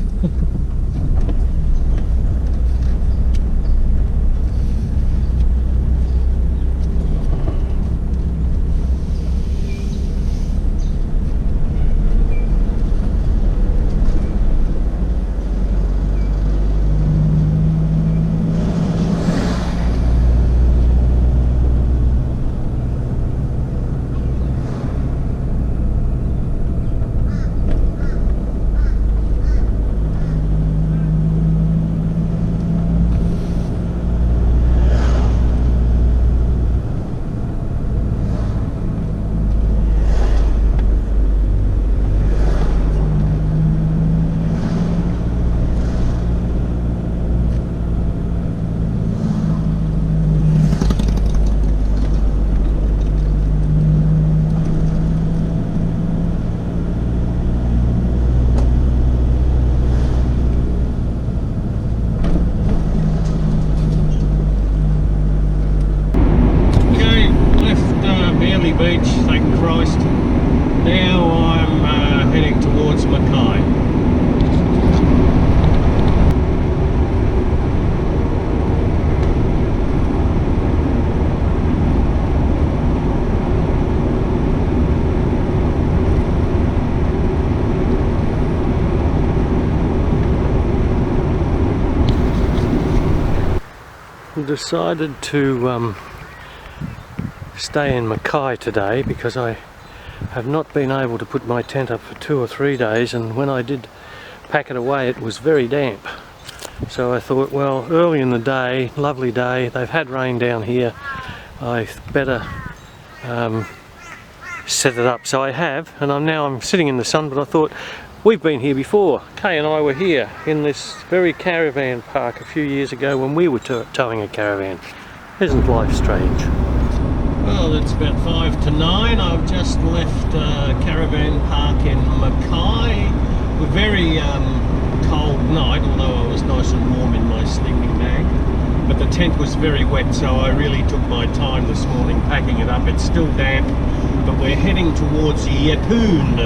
Beach, thank Christ. Now I'm heading towards Mackay. decided to stay in Mackay today because I have not been able to put my tent up for 2 or 3 days, and when I did pack it away it was very damp. So I thought, well, early in the day, lovely day, they've had rain down here, I better set it up. So I have, and I'm sitting in the sun, but I thought, we've been here before. Kay and I were here in this very caravan park a few years ago when we were towing a caravan. Isn't life strange? Well, it's about 5 to 9. I've just left caravan park in Mackay. A very cold night, although I was nice and warm in my sleeping bag. But the tent was very wet, so I really took my time this morning packing it up. It's still damp, but we're heading towards Yeppoon,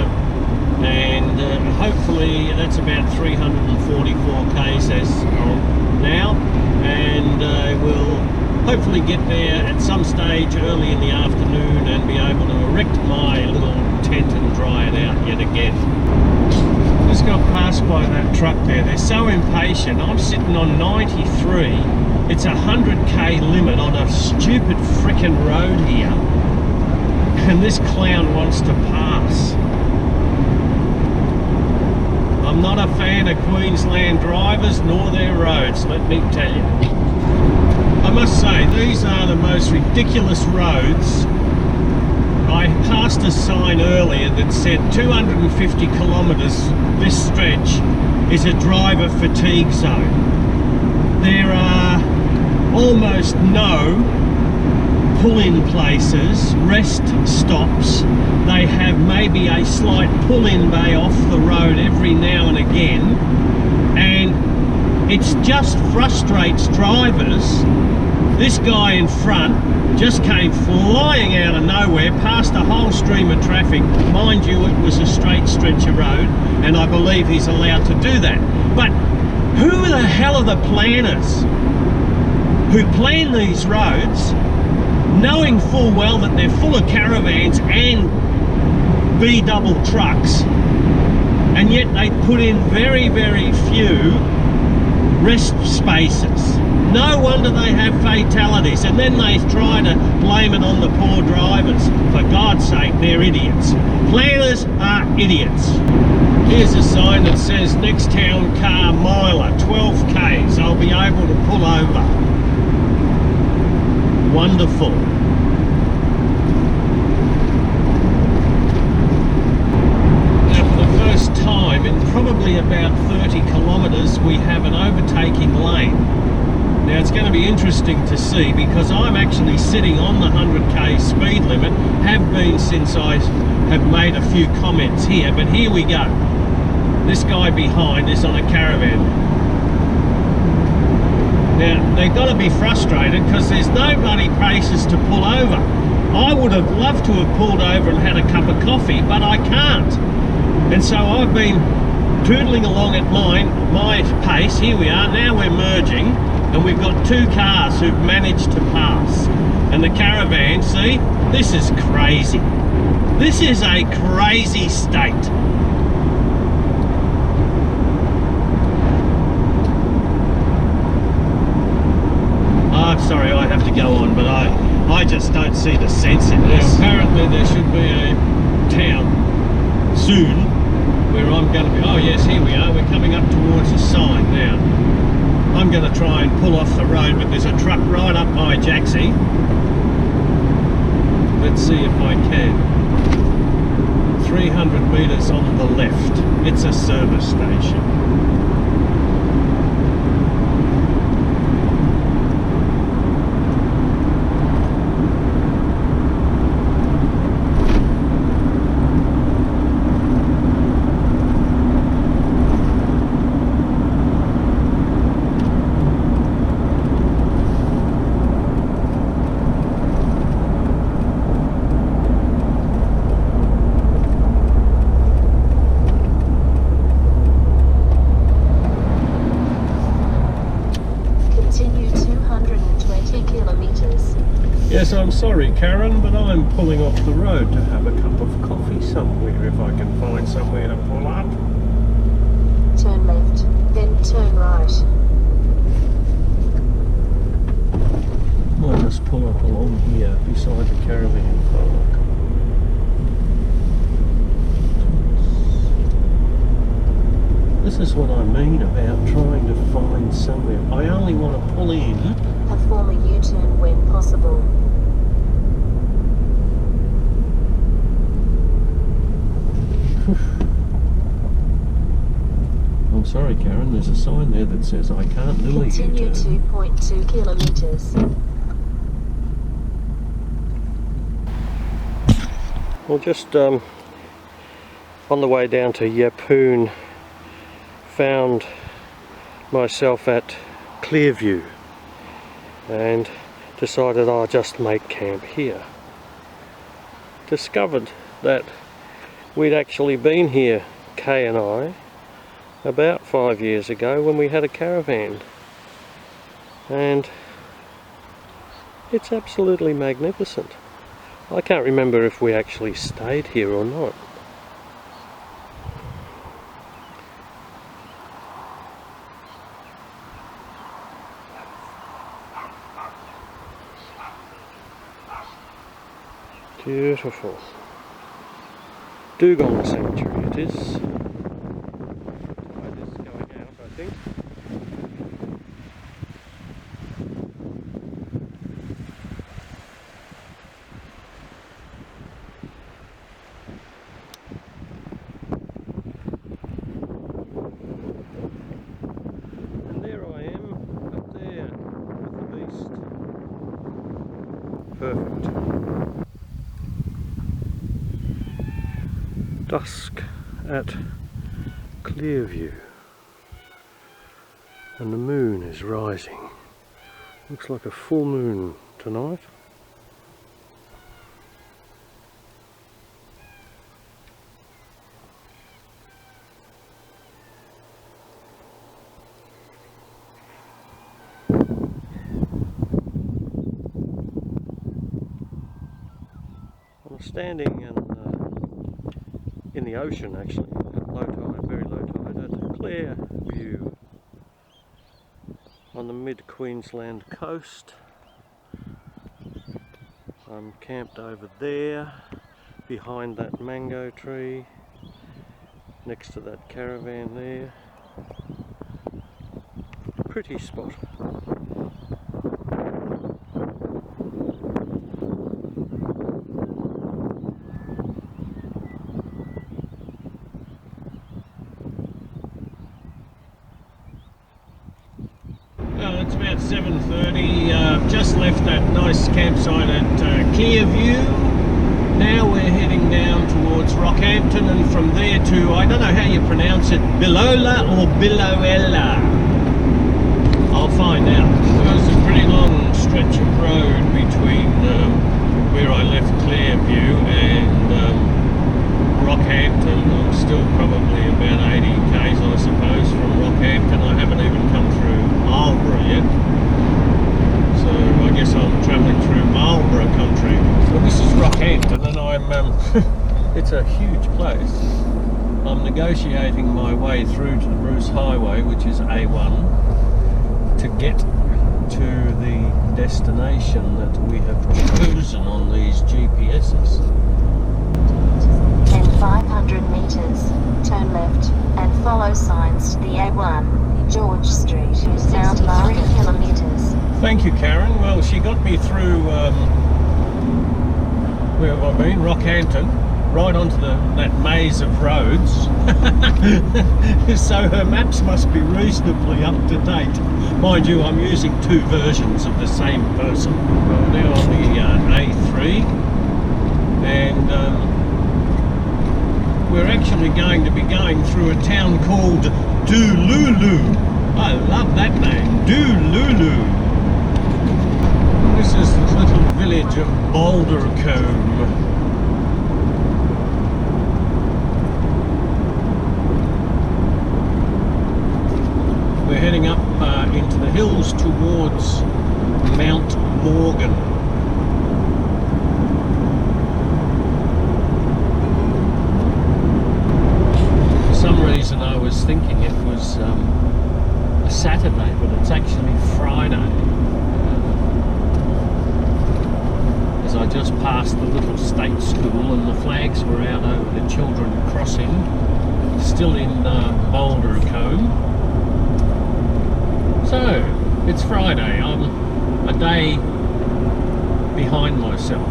and hopefully that's about 344 k's as of now, and we'll hopefully get there at some stage early in the afternoon and be able to erect my little tent and dry it out yet again. Just got passed by that truck there. They're so impatient. I'm sitting on 93. It's a 100k limit on a stupid frickin' road here, and this clown wants to pass. I'm not a fan of Queensland drivers nor their roads, let me tell you. I must say, these are the most ridiculous roads. I passed a sign earlier that said 250 kilometres this stretch is a driver fatigue zone. There are almost no pull-in places, rest stops. They have maybe a slight pull-in bay off the road every now and again, and it just frustrates drivers. This guy in front just came flying out of nowhere past a whole stream of traffic. Mind you, it was a straight stretch of road, and I believe he's allowed to do that. But who the hell are the planners who plan these roads, knowing full well that they're full of caravans and B-double trucks, and yet they put in very, very few rest spaces? No wonder they have fatalities, and then they try to blame it on the poor drivers. For God's sake, they're idiots. Planners are idiots. Here's a sign that says next town car miler, 12 k's. I'll be able to pull over. Wonderful. Now, for the first time in probably about 30 kilometres, we have an overtaking lane. Now, it's going to be interesting to see, because I'm actually sitting on the 100k speed limit, have been since I have made a few comments here, but here we go. This guy behind is on a caravan. Now, they've got to be frustrated because there's no bloody places to pull over. I would have loved to have pulled over and had a cup of coffee, but I can't. And so I've been tootling along at my pace. Here we are, now we're merging, and we've got 2 cars who've managed to pass. And the caravan, see, this is crazy. This is a crazy state. Sorry, I have to go on, but I just don't see the sense in this. Apparently there should be a town soon where I'm going to be. Oh yes, here we are. We're coming up towards a sign now. I'm going to try and pull off the road, but there's a truck right up my jacksie. Let's see if I can. 300 metres on the left. It's a service station. Yes, I'm sorry, Karen, but I'm pulling off the road to have a cup of coffee somewhere, if I can find somewhere to pull up. Turn left, then turn right. Might just pull up along here beside the caravan park. This is what I mean about trying to find somewhere. I only want to pull in. Perform a U-turn when possible. I'm sorry, Karen, there's a sign there that says I can't do a U-turn. Continue 2.2 kilometres. Well, just on the way down to Yeppoon, found myself at Clearview and decided I'll just make camp here. Discovered that we'd actually been here, Kay and I, about 5 years ago when we had a caravan, and it's absolutely magnificent. I can't remember if we actually stayed here or not. Beautiful. Dugong Sanctuary it is. This is going out, I think. And there I am, up there with the beast. Perfect. Dusk at Clearview, and the moon is rising. Looks like a full moon tonight. I'm standing in the ocean, actually, at low tide, very low tide, at Clearview on the mid-Queensland coast. I'm camped over there, behind that mango tree, next to that caravan there. Pretty spot. It's about 7:30. Just left that nice campsite at Clearview. Now we're heading down towards Rockhampton, and from there to, I don't know how you pronounce it, Bilola or Biloela. I'll find out. There's a pretty long stretch of road between where I left Clearview and Rockhampton. I'm still probably about 80 k's, I suppose, from Rockhampton. I haven't even come through Marlborough yet, so I guess I'm travelling through Marlborough country. Well, this is Rockhampton, and I'm it's a huge place. I'm negotiating my way through to the Bruce Highway, which is A1, to get to the destination that we have chosen on these GPSs. In 500 metres, turn left and follow signs to the A1, George Street, down 3 kilometres. Thank you, Karen. Well, she got me through, where have I been? Rockhampton, right onto that maze of roads. So her maps must be reasonably up to date. Mind you, I'm using two versions of the same person. Well, now on the A3, and we're actually going to be going through a town called Doolulu. I love that name, Doolulu. This is the little village of Bouldercombe. We're heading up into the hills towards Mount Morgan. For some reason I was thinking it was a Saturday, but it's actually Friday. past the little state school, and the flags were out over the children crossing, still in Boulder Cone. So, it's Friday. I'm a day behind myself.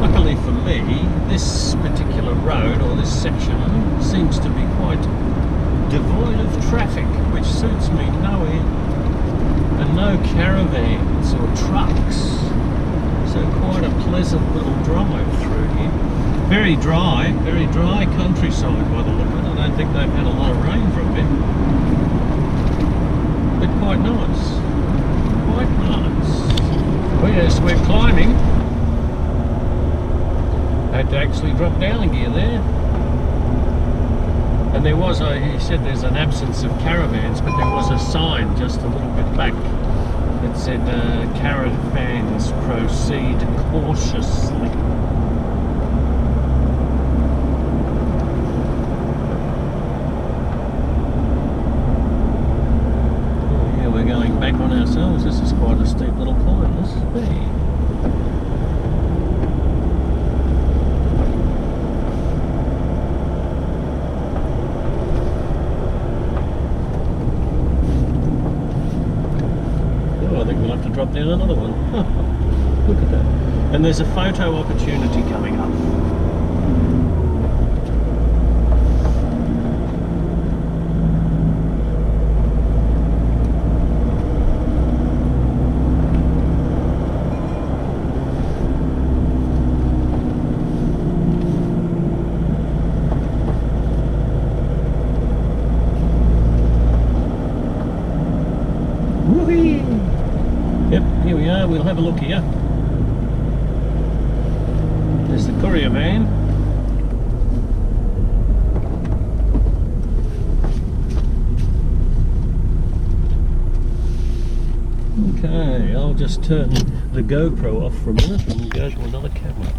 Luckily for me, this particular road, or this section, seems to be quite devoid of traffic, which suits me no end, and no caravans or trucks. So quite a pleasant little drive through here. Very dry countryside by the look of it. I don't think they've had a lot of rain for a bit. But quite nice. Quite nice. Oh yes, we're climbing. Had to actually drop down a gear there. And there was he said there's an absence of caravans, but there was a sign just a little bit back that said caravans proceed cautiously. Oh yeah, we're going back on ourselves. This is quite a steep little climb, this is me. Drop down another one. Look at that. And there's a photo opportunity coming up. We'll have a look here. There's the courier van. Okay, I'll just turn the GoPro off for a minute and go to another camera.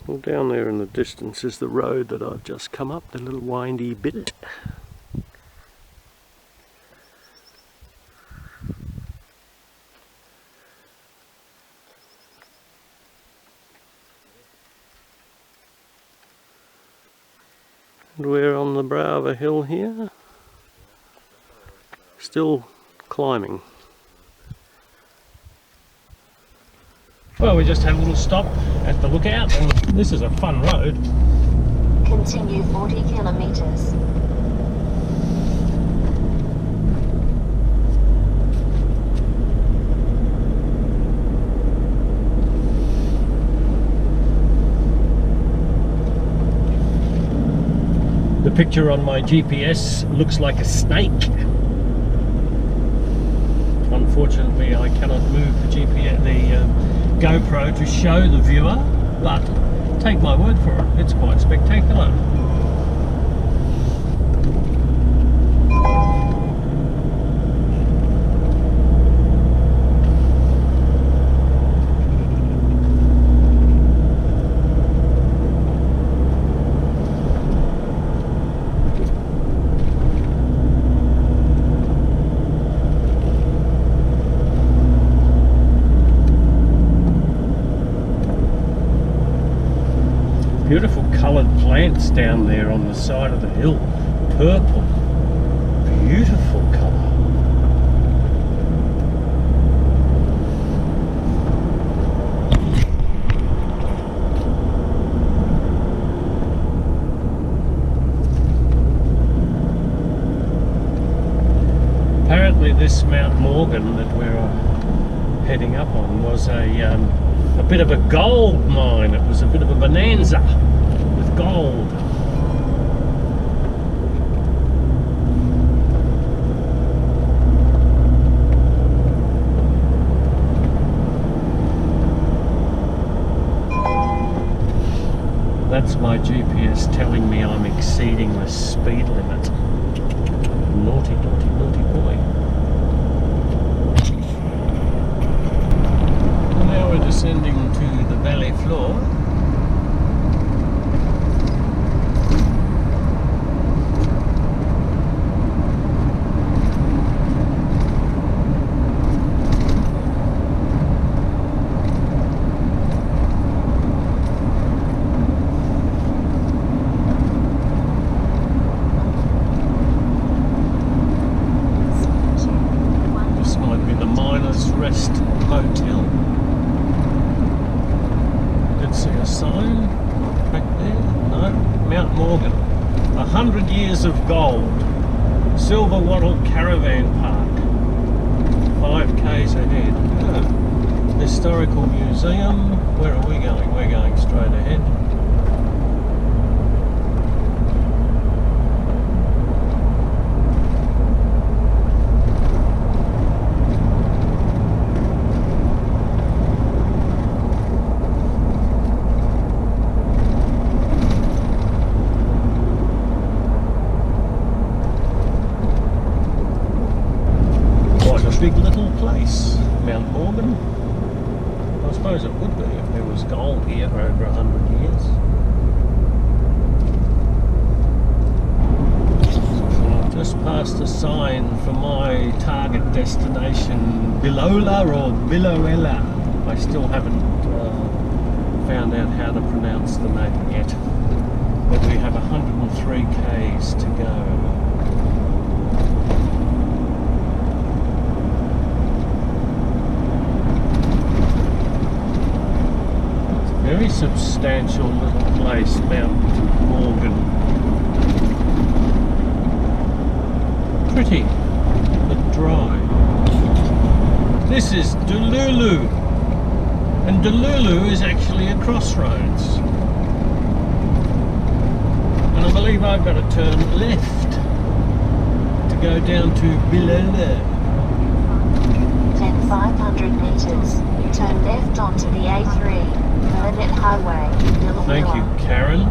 Well, down there in the distance is the road that I've just come up, the little windy bit. We're on the brow of a hill here, still climbing. Well, we just had a little stop at the lookout, and this is a fun road. Continue 40 kilometres. The picture on my GPS looks like a snake. Unfortunately, I cannot move the GPS, the GoPro to show the viewer, but take my word for it, it's quite spectacular. Beautiful coloured plants down there on the side of the hill. Purple. Beautiful colour. Apparently this Mount Morgan that we're heading up on was a bit of a gold mine. It was a bit of a bonanza with gold. That's my GPS telling me I'm exceeding the speed limit. Naughty, naughty, naughty boy. Now we're descending to the valley floor. Mount Morgan. 100 Years of Gold. Silver Wattle Caravan Park. 5 k's ahead. Historical Museum. Where are we going? We're going straight ahead. Big little place, Mount Morgan. I suppose it would be if there was gold here for over 100 years. So I've just passed a sign for my target destination, Bilola or Biloela. I still haven't found out how to pronounce the name yet, but we have 103 k's to go. Very substantial little place, Mount Morgan. Pretty, but dry. This is Dululu, and Dululu is actually a crossroads. And I believe I've got to turn left to go down to Bilola. Then 500 metres, turn left onto the A3. Highway. Thank you, Karen.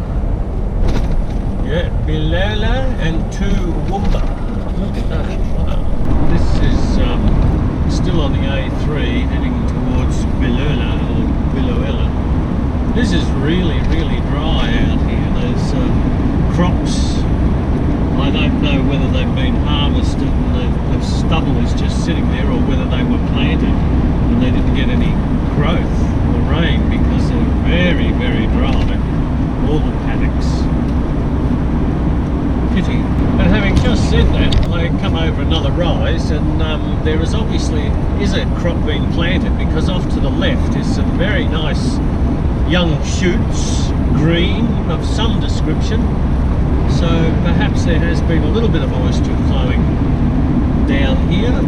Yeah, Bilola and to Woomba. Look at that. Wow. This is still on the A3 heading towards Bilola or Biloela. This is really, really dry out here. There's crops. I don't know whether they've been harvested and the stubble is just sitting there, or whether they were planted and they didn't get any growth or rain, because they're very, very dry, all the paddocks. Pity. But having just said that, I come over another rise, and there is obviously a crop being planted, because off to the left is some very nice young shoots, green, of some description. So perhaps there has been a little bit of moisture flowing down here.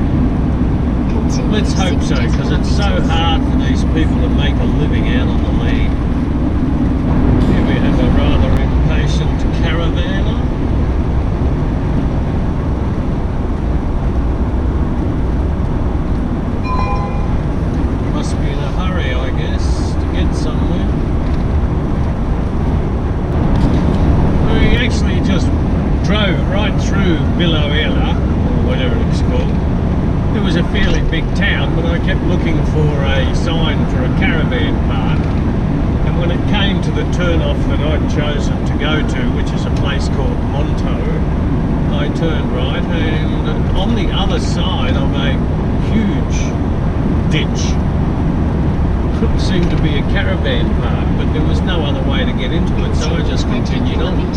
Let's hope so, because it's so hard for these people to make a living out on the land. Here we have a rather impatient caravaner. Must be in a hurry, I guess, to get somewhere. We actually just drove right through Biloela, or whatever it's called. It was a fairly big town, but I kept looking for a sign for a caravan park, and when it came to the turn-off that I'd chosen to go to, which is a place called Monto, I turned right, and on the other side of a huge ditch seemed to be a caravan park, but there was no other way to get into it, so I just continued on.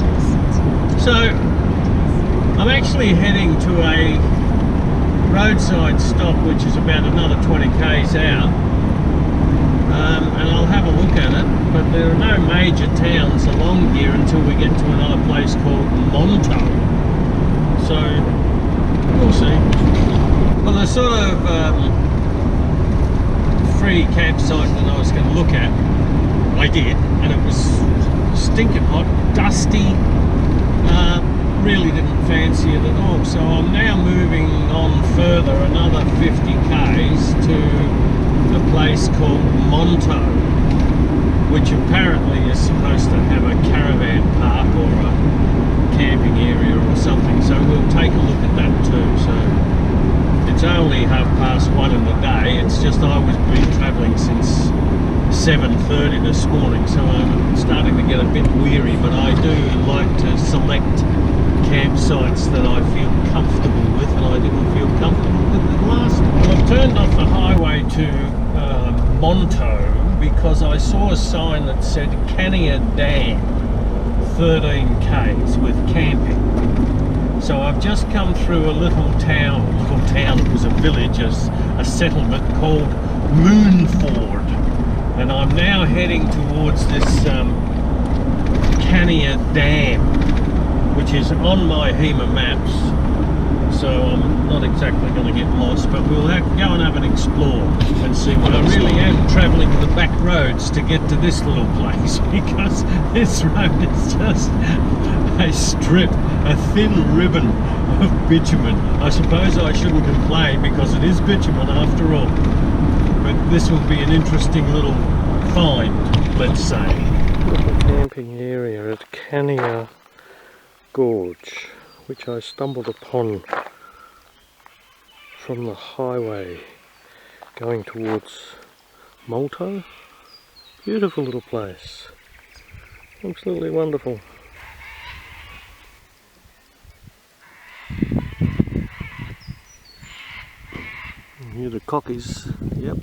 So I'm actually heading to a roadside stop, which is about another 20 k's out, and I'll have a look at it, but there are no major towns along here until we get to another place called Monto, so we'll see. Well, the sort of free campsite that I was going to look at, I did, and it was stinking hot, dusty, really didn't fancy it at all. So I'm now moving on further another 50 k's to a place called Monto, which apparently is supposed to have a caravan park or a camping area or something, so we'll take a look at that too. So it's only 1:30 in the day, it's just I was been travelling since 7:30 this morning, so I'm starting to get a bit weary, but I do like to select campsites that I feel comfortable with, and I didn't feel comfortable with the last one. Well, I've turned off the highway to Monto because I saw a sign that said Kanyana Dam 13 k's with camping. So I've just come through a little town, it was a village, a settlement called Moonford, and I'm now heading towards this Kanyana Dam, which is on my HEMA maps, so I'm not exactly going to get lost, but we'll go and have an explore and see what I really am travelling the back roads to get to this little place, because this road is just a strip, a thin ribbon of bitumen. I suppose I shouldn't complain because it is bitumen after all, but this will be an interesting little find, let's say. Little camping area at Kanyana Gorge, which I stumbled upon from the highway going towards Malta. Beautiful little place, absolutely wonderful. And here the cockies, yep.